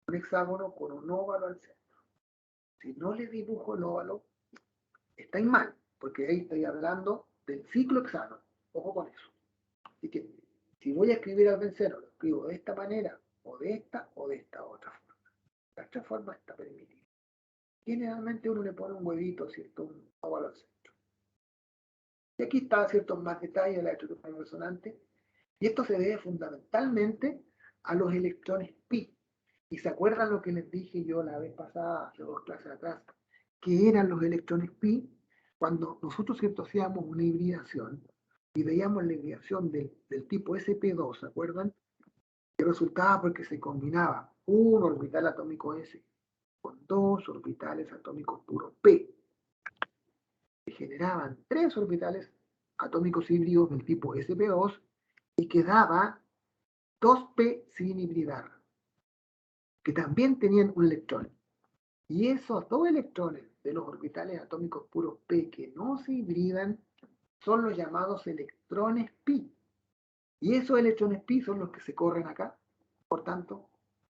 un hexágono con un óvalo al centro. Si no le dibujo el óvalo, está mal, porque ahí estoy hablando del ciclo hexágono. Ojo con eso. Así que, si voy a escribir el benceno, lo escribo de esta manera, o de esta otra forma. La otra forma está permitida. Generalmente uno le pone un huevito, ¿cierto? Un óvalo al centro. Y aquí está, ¿cierto?, más detalle de la estructura resonante. Y esto se debe fundamentalmente a los electrones pi. Y se acuerdan lo que les dije yo la vez pasada, hace 2 clases atrás, que eran los electrones pi cuando nosotros, ¿cierto?, hacíamos una hibridación y veíamos la hibridación del tipo sp2, ¿se acuerdan? Que resultaba porque se combinaba un orbital atómico S con 2 orbitales atómicos puros P. Se generaban 3 orbitales atómicos híbridos del tipo sp2 y quedaba 2p sin hibridar, que también tenían un electrón. Y esos 2 electrones de los orbitales atómicos puros p que no se hibridan son los llamados electrones pi. Y esos electrones pi son los que se corren acá. Por tanto,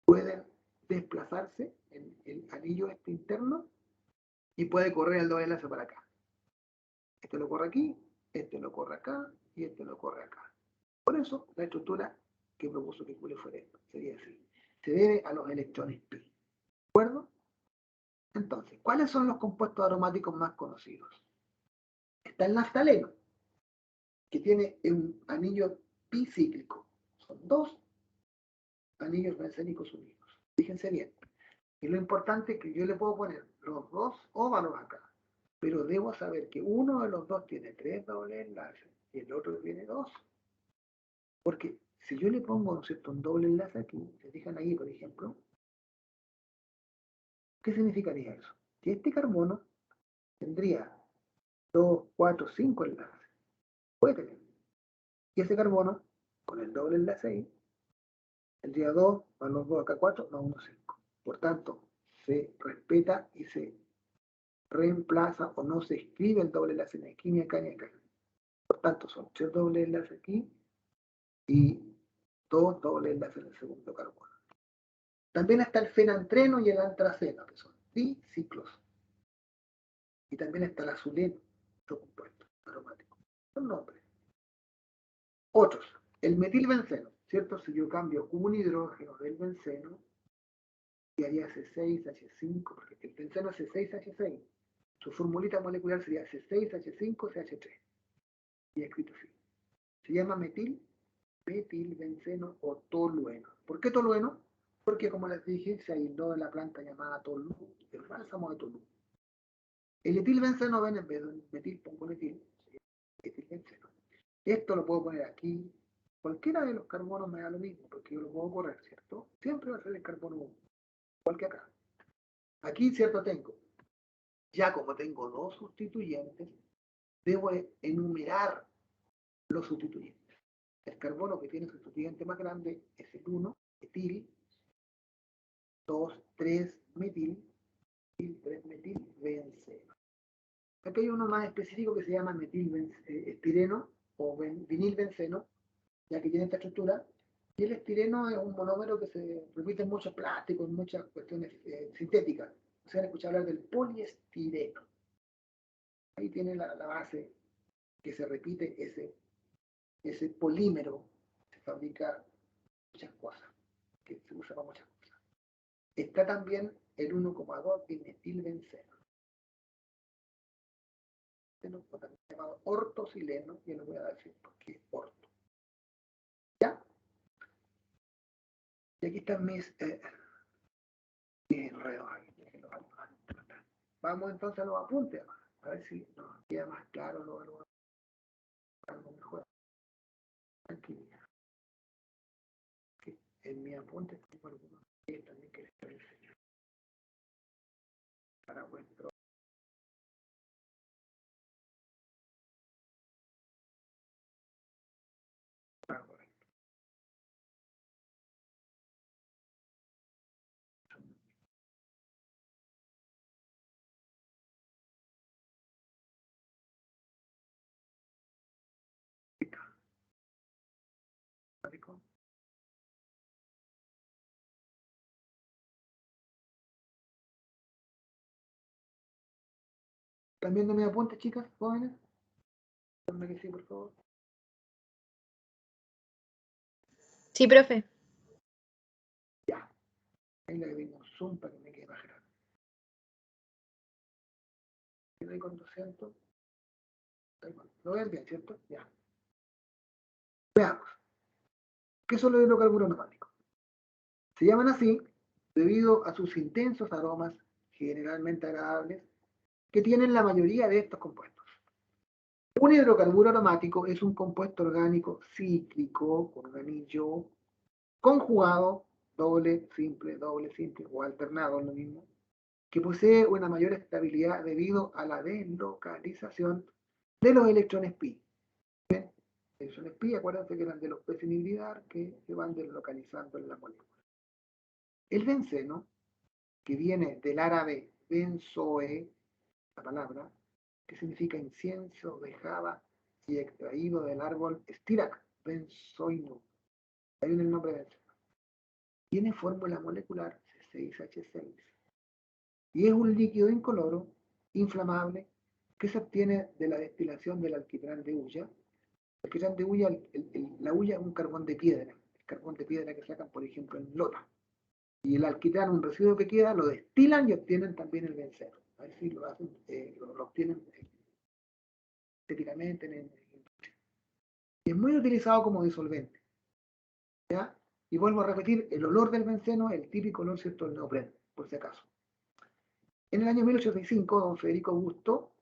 pueden desplazarse en el anillo este interno y puede correr el doble enlace para acá. Este lo corre aquí, este lo corre acá y este lo corre acá. Por eso, la estructura que propuso Kekulé sería así. Se debe a los electrones pi. ¿De acuerdo? Entonces, ¿cuáles son los compuestos aromáticos más conocidos? Está el naftaleno, que tiene un anillo pi cíclico. Son 2 anillos bencénicos unidos. Fíjense bien. Y lo importante es que yo le puedo poner los 2 óvalos acá, pero debo saber que uno de los 2 tiene 3 dobles enlaces y el otro tiene 2. Porque si yo le pongo, ¿no es cierto?, un doble enlace aquí, se fijan ahí, por ejemplo, ¿Qué significaría eso? Que este carbono tendría 2, 4, 5 enlaces. Puede tener. Y ese carbono, con el doble enlace ahí, tendría 2, más los 2 acá 4, más 1, 5. Por tanto, se respeta y se reemplaza o no se escribe el doble enlace ni aquí ni acá ni acá. Por tanto, son 3 dobles enlaces aquí y 2 dobles enlaces en el segundo carbono. También está el fenantreno y el antraceno, que son diciclos. Y también está el azuleno, otro compuesto aromático. Son nombres. Otros, el metilbenceno, ¿cierto? Si yo cambio un hidrógeno del benceno, quedaría C6H5, porque el benceno es C6H6. Su formulita molecular sería C6H5CH3. Y escrito así. Se llama metilbenceno o tolueno. ¿Por qué tolueno? Porque, como les dije, se aisló de la planta llamada tolú, el bálsamo de tolú. El etilbenceno, ven, en vez de metil, pongo metil, etilbenceno. Esto lo puedo poner aquí. Cualquiera de los carbonos me da lo mismo, porque yo lo puedo correr, ¿cierto? Siempre va a ser el carbono 1, igual que acá. Aquí, ¿cierto? Tengo. Ya como tengo dos sustituyentes, debo enumerar los sustituyentes. El carbono que tiene sustituyente más grande es el 1, etil, 2, 3, metil, 3, metil, benceno. Aquí hay uno más específico que se llama metilestireno o vinilbenceno, ya que tiene esta estructura. Y el estireno es un monómero que se repite en muchos plásticos, en muchas cuestiones sintéticas. Se han escuchado hablar del poliestireno. Ahí tiene la base que se repite ese polímero. Se fabrica muchas cosas, que se usa para muchas cosas. Está también el 1,2 dimetilbenceno. También llamado ortosileno, y lo voy a decir porque es orto. ¿Ya? Y aquí están mis enredos ahí. Vamos entonces a los apuntes, a ver si nos queda más claro algo mejor. Tranquilidad. En mi apunte tengo algunos que también que les enseñar para vuestro. También no me apunte, chicas, jóvenes. Ponme que sí, por favor. Sí, profe. Ya. Ahí le doy un zoom para que me quede más grande. Le doy con 200. Lo ven bien, ¿cierto? Ya. Veamos. ¿Qué son los hidrocarburos aromáticos? Se llaman así debido a sus intensos aromas, generalmente agradables, que tienen la mayoría de estos compuestos. Un hidrocarburo aromático es un compuesto orgánico cíclico con un anillo conjugado, doble, simple o alternado, lo mismo, que posee una mayor estabilidad debido a la deslocalización de los electrones pi. ¿Bien? Electrones pi, acuérdense que eran de los peces hibridar que se van deslocalizando en la molécula. El benceno, que viene del árabe benzoe, la palabra, que significa incienso de Java y extraído del árbol Styrac benzoinum. Ahí viene el nombre del benceno. Tiene fórmula molecular C6H6 y es un líquido incoloro, inflamable, que se obtiene de la destilación del alquitrán de hulla. El alquitrán de hulla, la hulla es un carbón de piedra, el carbón de piedra que sacan, por ejemplo, en lota. Y el alquitrán, un residuo que queda, lo destilan y obtienen también el benceno. A ver si lo hacen, lo obtienen estéticamente en el industria. Y es muy utilizado como disolvente. ¿Ya? Y vuelvo a repetir, el olor del benceno es el típico olor, ¿cierto?, del neopreno, por si acaso. En el año 1865, don Federico Augusto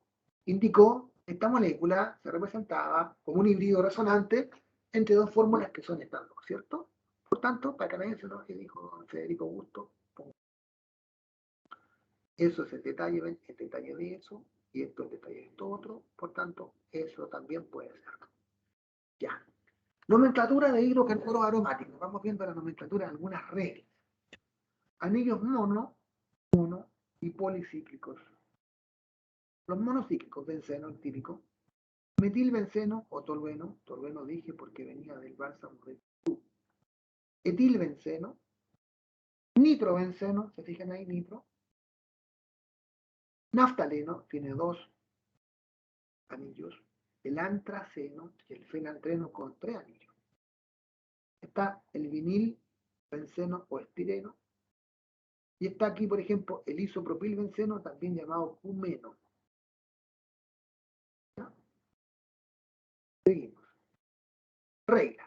indicó que esta molécula se representaba como un híbrido resonante entre dos fórmulas que son estas dos, ¿cierto? Por tanto, para que nadie se enoje, dijo don Federico Augusto, Eso es el detalle, ¿ven? El detalle de eso, y esto es el detalle de esto otro, por tanto, eso también puede ser. Ya. Nomenclatura de hidrocarburos aromáticos. Vamos viendo la nomenclatura de algunas reglas. Anillos mono y policíclicos. Los monocíclicos, benceno, el típico. Metilbenceno o tolueno, tolueno dije porque venía del bálsamo de etilbenceno, nitrobenceno, se fijan ahí, nitro, naftaleno, tiene dos anillos, el antraceno y el fenantreno con 3 anillos. Está el vinil benceno o estireno, y está aquí, por ejemplo, el isopropilbenceno, también llamado cumeno. ¿Ya? Seguimos. Regla.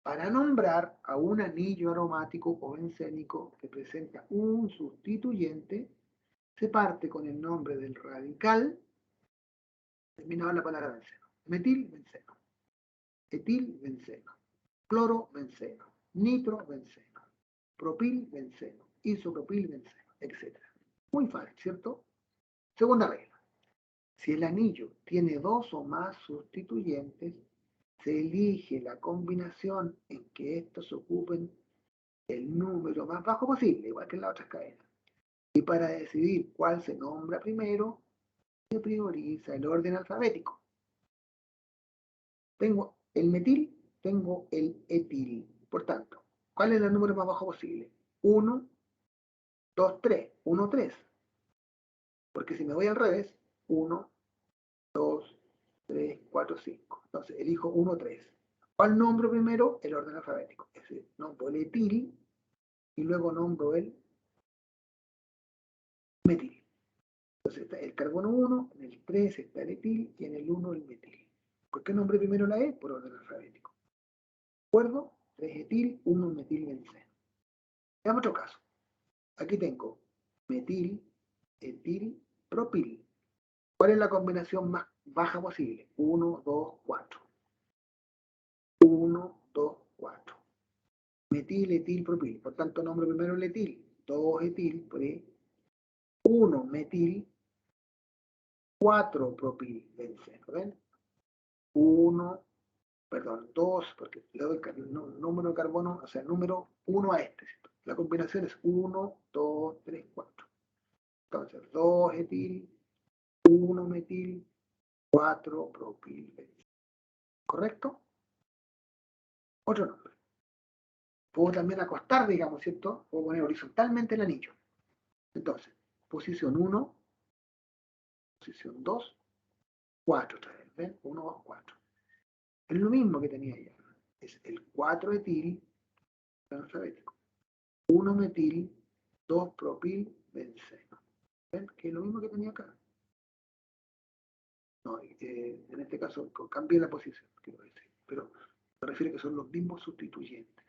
Para nombrar a un anillo aromático o bencénico que presenta un sustituyente, se parte con el nombre del radical, terminado en la palabra benceno. Metilbenceno, etilbenceno, clorobenceno, nitrobenceno, propilbenceno, isopropilbenceno, etc. Muy fácil, ¿cierto? Segunda regla. Si el anillo tiene 2 o más sustituyentes, se elige la combinación en que estos ocupen el número más bajo posible, igual que en las otras cadenas. Y para decidir cuál se nombra primero, se prioriza el orden alfabético. Tengo el metil, tengo el etil. Por tanto, ¿cuál es el número más bajo posible? 1, 2, 3. 1, 3. Porque si me voy al revés, 1, 2, 3, 4, 5. Entonces, elijo 1, 3. ¿Cuál nombro primero? El orden alfabético. Es decir, nombro el etil y luego nombro el metil. Entonces está el carbono 1, en el 3 está el etil y en el 1 el metil. ¿Por qué nombré primero la E? Por orden alfabético. ¿De acuerdo? 3 etil, 1 metil benceno. Veamos otro caso. Aquí tengo metil, etil, propil. ¿Cuál es la combinación más baja posible? 1, 2, 4. 1, 2, 4. Metil, etil, propil. Por tanto, nombro primero el etil. 2 etil, 1 metil, 4 propil benceno. ¿Ven? 2, porque le doy el número de carbono, o sea, número 1 a este. ¿Cierto? La combinación es 1, 2, 3, 4. Entonces, 2 etil, 1 metil, 4 propil benceno. ¿Correcto? Otro nombre. Puedo también acostar, digamos, ¿cierto? Puedo poner horizontalmente el anillo. Entonces, posición 1, posición 2, 4 otra vez. ¿Ven? 1, 2, 4. Es lo mismo que tenía ya. Es el 4 etil alfabético. 1 metil, 2 propil benceno. ¿Ven? Que es lo mismo que tenía acá. No, en este caso cambié la posición, quiero decir. Pero me refiero a que son los mismos sustituyentes.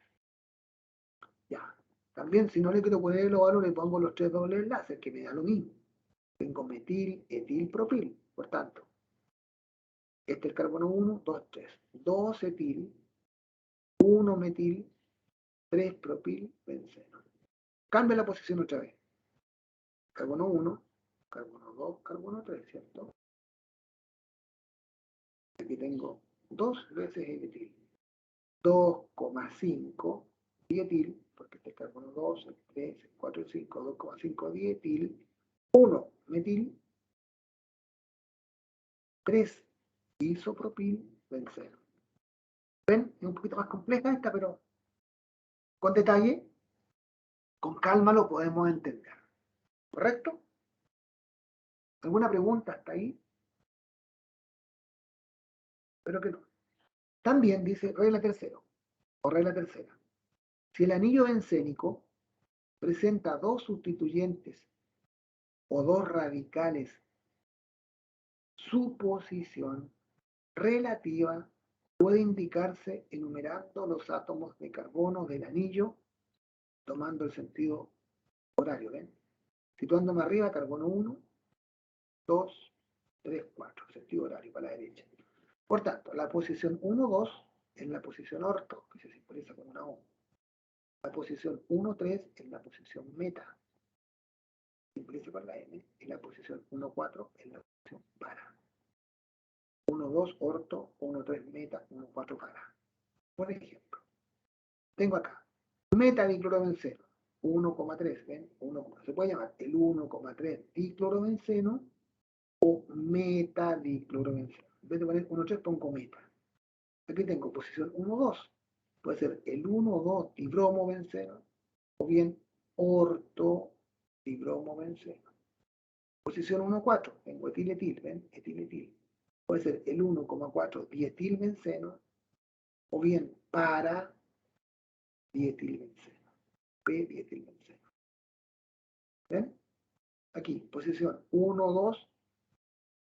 Ya. También, si no le quiero poner el ovalo, le pongo los 3 dobles enlaces, que me da lo mismo. Tengo metil, etil, propil. Por tanto, este es el carbono 1, 2, 3. 2 etil, 1 metil, 3 propil, benceno. Cambia la posición otra vez. Carbono 1, carbono 2, carbono 3, ¿cierto? Aquí tengo 2 veces el etil. 2,5 dietil, porque este es carbono 2, el 3, el 4, el 5, 2,5 dietil, 1 metil, 3 isopropil benceno. ¿Ven? Es un poquito más compleja esta, pero con detalle, con calma lo podemos entender. ¿Correcto? ¿Alguna pregunta hasta ahí? Espero que no. También dice regla tercera, o regla tercera. Si el anillo bencénico presenta 2 sustituyentes o 2 radicales, su posición relativa puede indicarse enumerando los átomos de carbono del anillo, tomando el sentido horario, ¿ven? Situándome arriba, carbono 1, 2, 3, 4, sentido horario para la derecha. Por tanto, la posición 1, 2 es la posición orto, que se simboliza con una O. La posición 1, 3 es la posición meta. Simplice con la N, y la posición 1, 4 es la posición para. 1, 2 orto, 1, 3 meta, 1, 4 para. Por ejemplo, tengo acá metadiclorobenceno, 1,3, ¿ven? Se puede llamar el 1,3 diclorobenceno o metadiclorobenceno. En vez de poner 1,3 pongo meta. Aquí tengo posición 1, 2. Puede ser el 1, 2 dibromobenceno o bien orto dibromobenceno. Posición 1, 4, tengo etiletil, ¿ven? Etiletil. Puede ser el 1,4 dietilbenceno o bien para dietilbenceno. P-dietilbenceno. ¿Ven? Aquí, posición 1, 2.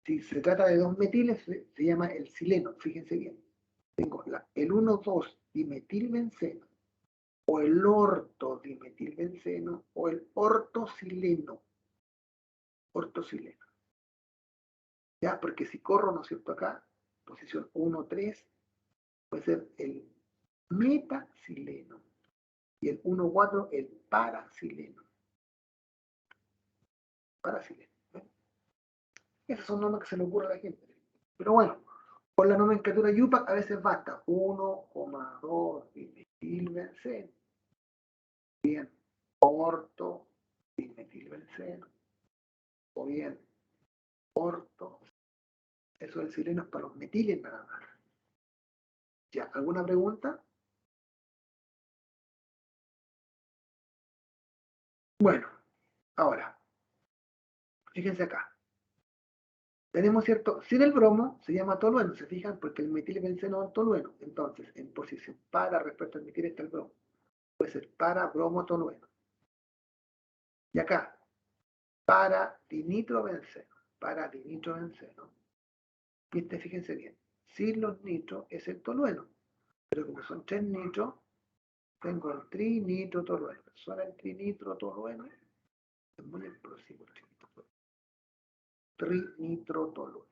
Si se trata de dos metiles, se llama el sileno. Fíjense bien. Tengo el 1, 2 dimetilbenceno o el ortodimetilbenceno o el ortosileno. Ortosileno. ¿Ya? Porque si corro, ¿no es cierto? Acá, posición 1, 3, puede ser el metasileno y el 1, 4, el parasileno. Parasileno. ¿Eh? Esos son nombres que se le ocurre a la gente. Pero bueno, por la nomenclatura YUPAC a veces basta 1,2 dimetilbenceno. Bien, orto dimetilbenceno. O bien, orto. Eso del sileno es para los metiles nada más. ¿Ya? ¿Alguna pregunta? Bueno, ahora, fíjense acá. Tenemos cierto, sin el bromo se llama tolueno, ¿se fijan? Porque el metilbenceno es tolueno. Entonces, en posición para respecto al metil está el bromo. Puede ser para bromo tolueno. Y acá, para dinitrobenceno. Para dinitrobenceno. Viste, fíjense bien. Sin los nitros es el tolueno. Pero como son 3 nitros, tengo el trinitrotolueno. ¿Suena el trinitrotolueno? Es muy explosivo el trinitrotolueno. Trinitrotolueno.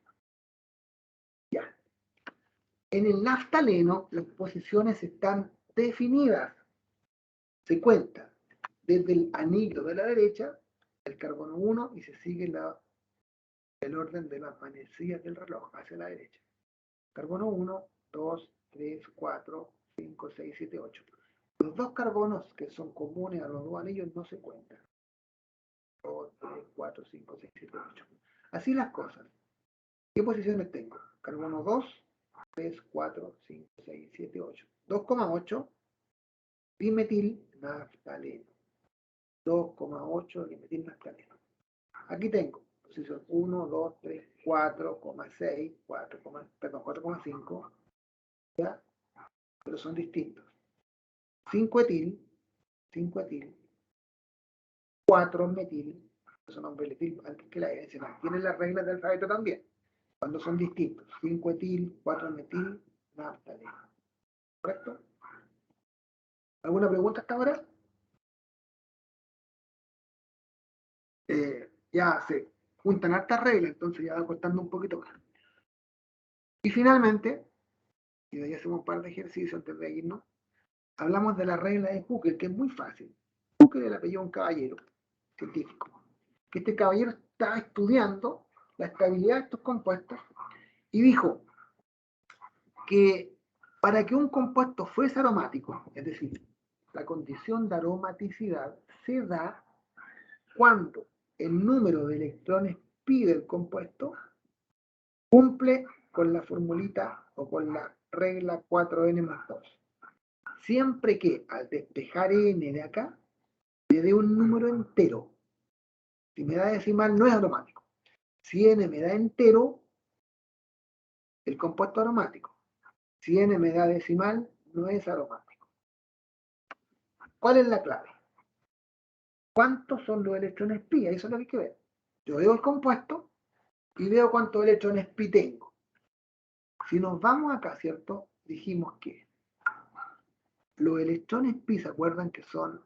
Ya. En el naftaleno, las posiciones están definidas. Se cuenta desde el anillo de la derecha, el carbono 1, y se sigue el orden de las manecillas del reloj hacia la derecha. Carbono 1, 2, 3, 4, 5, 6, 7, 8. Los dos carbonos que son comunes a los dos anillos no se cuentan. 2, 3, 4, 5, 6, 7, 8. Así las cosas. ¿Qué posiciones tengo? Carbono 2, 3, 4, 5, 6, 7, 8. 2,8 dimetil naftaleno. 2,8 dimetil naftaleno. Aquí tengo posición 1, 2, 3, 4,6, 4,5. ¿Ya? Pero son distintos. 5-etil, 4-metil, son nombres etil, antes que la herencia. Tienen las reglas del alfabeto también, cuando son distintos. 5-etil, 4-metil, naftaleno. ¿Correcto? ¿Alguna pregunta hasta ahora? Ya se juntan hartas reglas, entonces ya va costando un poquito más. Y finalmente, y de ahí hacemos un par de ejercicios antes de irnos, hablamos de la regla de Hooker, que es muy fácil. Hooker es el apellido de un caballero científico. Que este caballero estaba estudiando la estabilidad de estos compuestos y dijo que para que un compuesto fuese aromático, es decir, la condición de aromaticidad se da cuando el número de electrones pi del compuesto cumple con la formulita o con la regla 4n más 2. Siempre que al despejar n de acá me dé un número entero. Si me da decimal no es aromático. Si n me da entero, el compuesto aromático. Si n me da decimal, no es aromático. ¿Cuál es la clave? ¿Cuántos son los electrones pi? Eso es lo que hay que ver. Yo veo el compuesto y veo cuántos electrones pi tengo. Si nos vamos acá, ¿cierto? Dijimos que los electrones pi, ¿se acuerdan que son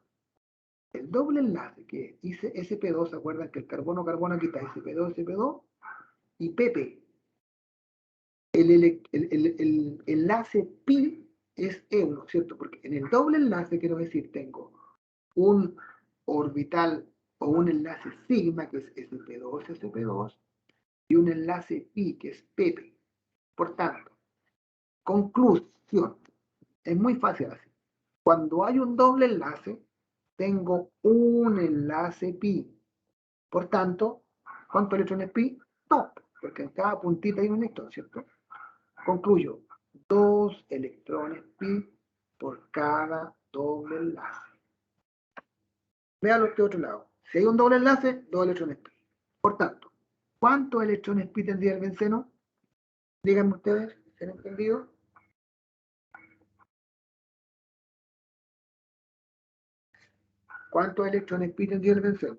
el doble enlace? Que hice sp2, ¿se acuerdan que el carbono-carbono aquí está sp2, sp2? Y pp. El enlace pi es E1, ¿cierto? Porque en el doble enlace, quiero decir, tengo un orbital o un enlace sigma, que es sp2, y un enlace pi, que es pp. Por tanto, conclusión, es muy fácil así. Cuando hay un doble enlace, tengo un enlace pi. Por tanto, ¿cuántos electrones pi? 2, porque en cada puntita hay un electrón, ¿cierto? Concluyo, 2 electrones pi por cada doble enlace. Véalo este otro lado. Si hay un doble enlace, 2 electrones pi. Por tanto, ¿cuántos electrones pi tendría el benceno? Díganme ustedes, ¿se han entendido? ¿Cuántos electrones pi tendría el benceno?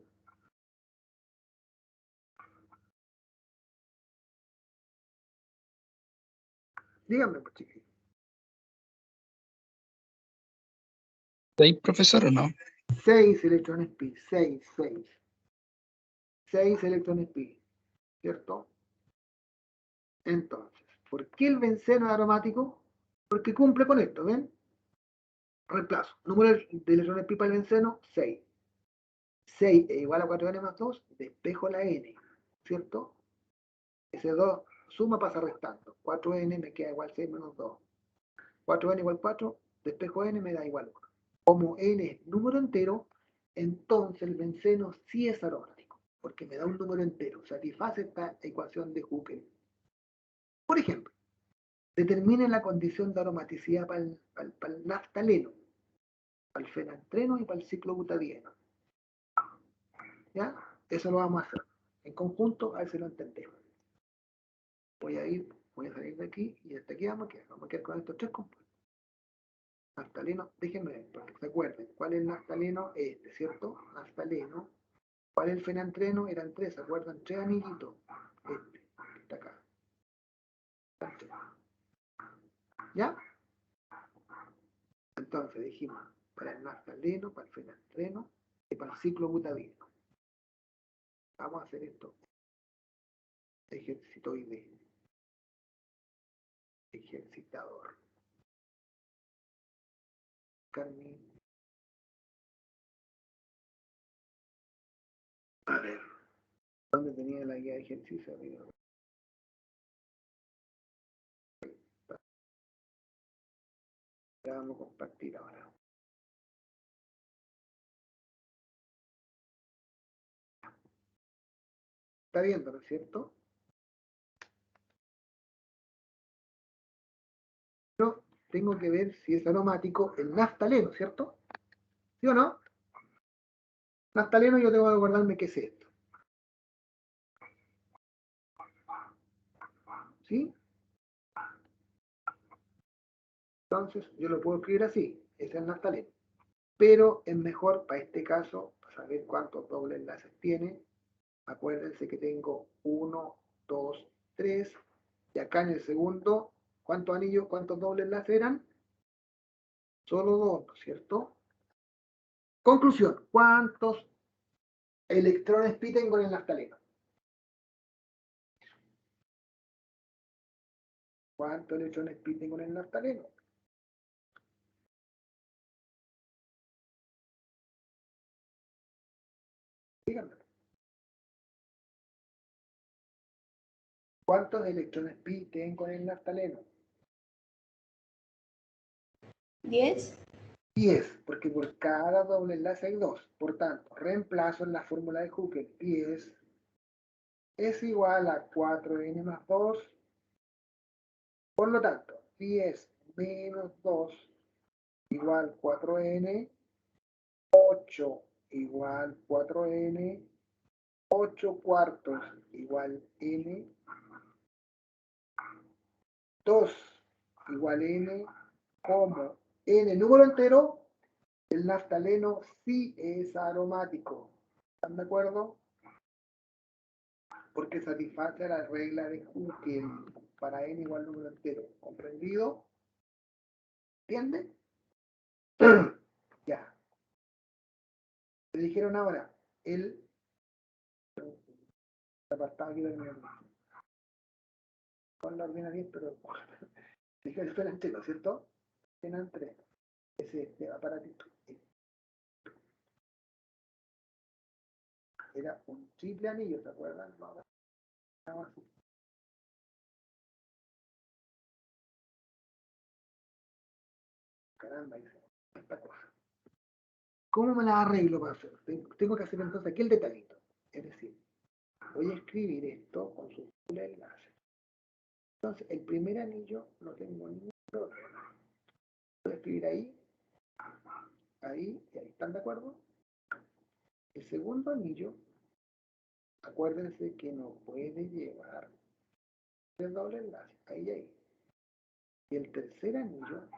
Díganme, pues, chiquillos. 6, profesor, ¿o no? 6 electrones pi, 6. 6 electrones pi, ¿cierto? Entonces, ¿por qué el benceno es aromático? Porque cumple con esto, ¿ven? Reemplazo. Número de electrones pi para el benceno, 6. 6 es igual a 4n más 2, despejo la n, ¿cierto? Ese 2 suma, pasa restando. 4n me queda igual 6 menos 2. 4n igual 4, despejo n me da igual 1. Como n es número entero, entonces el benceno sí es aromático, porque me da un número entero, satisface esta ecuación de Huckel. Por ejemplo, determinen la condición de aromaticidad para el naftaleno, para el fenantreno y para el ciclobutadieno. ¿Ya? Eso lo vamos a hacer en conjunto, a ver si lo entendemos. Voy a salir de aquí y hasta aquí vamos a quedar con estos 3 compuestos. Naftaleno, déjenme ver, porque se acuerden, ¿cuál es el naftaleno? Este, ¿cierto? Naftaleno. ¿Cuál es el fenantreno? Eran 3, ¿se acuerdan? 3 anillitos. Este, está acá. ¿Ya? Entonces dijimos, para el naftaleno, para el fenantreno y para el ciclobutadieno. Vamos a hacer esto. Ejercitoide. Ejercitador. Carmín. A ver. ¿Dónde tenía la guía de ejercicio? La vamos a compartir ahora. Está viendo, ¿no es cierto? Pero tengo que ver si es aromático el naftaleno, ¿cierto? ¿Sí o no? Naftaleno, yo tengo que acordarme qué es esto. ¿Sí? Entonces, yo lo puedo escribir así. Ese es el naftaleno. Pero es mejor para este caso, para saber cuántos dobles enlaces tiene. Acuérdense que tengo 1, 2, 3. Y acá en el segundo, ¿cuántos anillos, cuántos dobles enlaces eran? Solo 2, ¿no es cierto? Conclusión, ¿cuántos electrones pi tengo en el naftaleno? ¿Cuántos electrones pi tengo en el naftaleno? Díganme. ¿Cuántos electrones pi tengo en el naftaleno? 10. 10, porque por cada doble enlace hay 2. Por tanto, reemplazo en la fórmula de Huckel. 10 es igual a 4n más 2. Por lo tanto, 10 menos 2 igual 4n. 8 igual 4n. 8 cuartos igual n. 2 igual n. Como n número entero, el naftaleno sí es aromático. ¿Están de acuerdo? Porque satisface la regla de Huckel para n igual número entero. ¿Comprendido? ¿Entiende? Ya. Le dijeron ahora el apartado aquí del con la ordena bien, pero dijeron el entero, ¿cierto? Eran 3. Ese aparatito. era un triple anillo, ¿se acuerdan? No, ahora sí. Caramba, dice, esta cosa. ¿Cómo me la arreglo para hacer? Tengo que hacer entonces aquí el detallito. Es decir, voy a escribir esto con su enlace. Entonces, el primer anillo no tengo ningún problema. Voy a escribir ahí, ahí, y ahí. ¿Están de acuerdo? El segundo anillo, acuérdense que no puede llevar el doble enlace. Ahí, ahí. Y el tercer anillo, sí.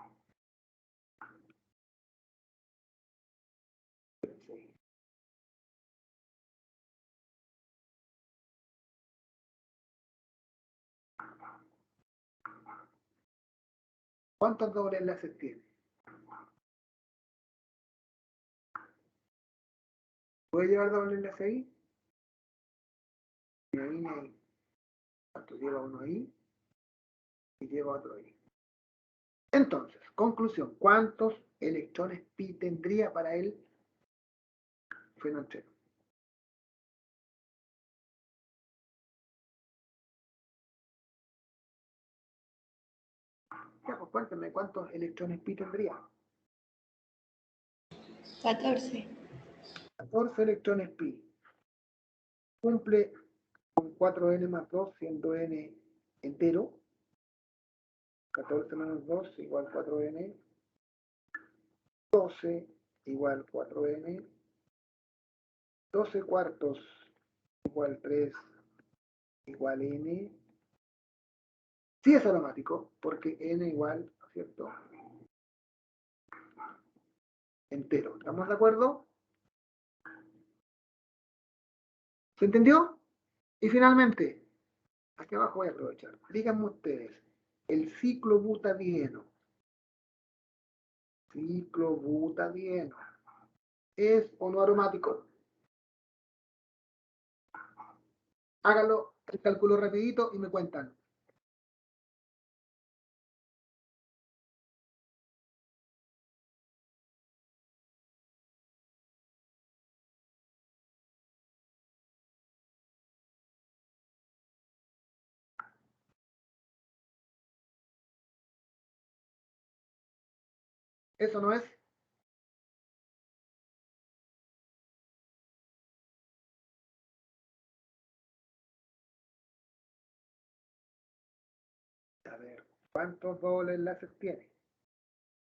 ¿Cuántos dobles enlaces tiene? ¿Puede llevar doble enlace ahí? Ni ahí, ni ahí. ¿Cuánto lleva uno ahí? Y lleva otro ahí. Entonces, conclusión, ¿cuántos electrones pi tendría para el fenómeno? Ya, pues cuéntame, ¿cuántos electrones pi tendría? 14. 14 electrones pi. Cumple con 4n más 2, siendo n entero. 14 menos 2 igual 4n. 12 igual 4n. 12 cuartos igual 3 igual n. Sí es aromático, porque n igual, ¿no es cierto? Entero. ¿Estamos de acuerdo? ¿Se entendió? Y finalmente, aquí abajo voy a aprovechar. Díganme ustedes, el ciclo butadieno. Ciclo butadieno. ¿Es o no aromático? Háganlo el cálculo rapidito y me cuentan. ¿Eso no es? A ver, ¿cuántos dobles enlaces tiene?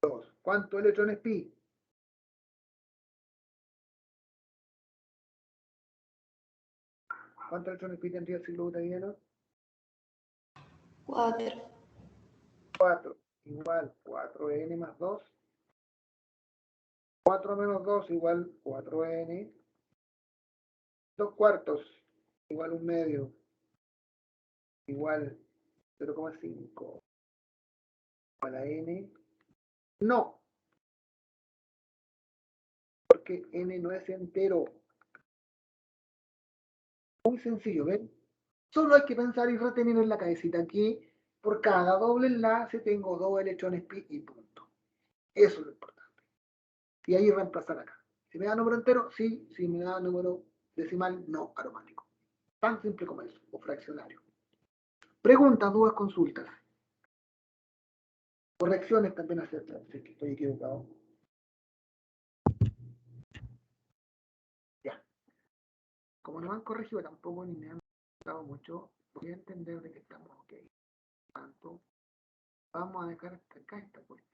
2. ¿Cuántos electrones pi? ¿Cuántos electrones pi tendría el ciclo butadieno? 4. 4. Igual 4n más 2. 4 menos 2 igual 4n. 2 cuartos igual 1 medio igual 0,5 igual a n. No, porque n no es entero. Muy sencillo, ¿ven? Solo hay que pensar y retener en la cabecita que por cada doble enlace tengo 2 electrones pi y punto. Eso es lo importante. Y ahí reemplazar acá. Si me da número entero, sí. Si me da número decimal, no aromático. Tan simple como eso, o fraccionario. Preguntas, dudas, consultas. Correcciones también aceptan, si es que estoy equivocado. Ya. Como no me han corregido tampoco ni me han gustado mucho, voy a entender de que estamos ok. Tanto, vamos a dejar hasta acá esta cuestión.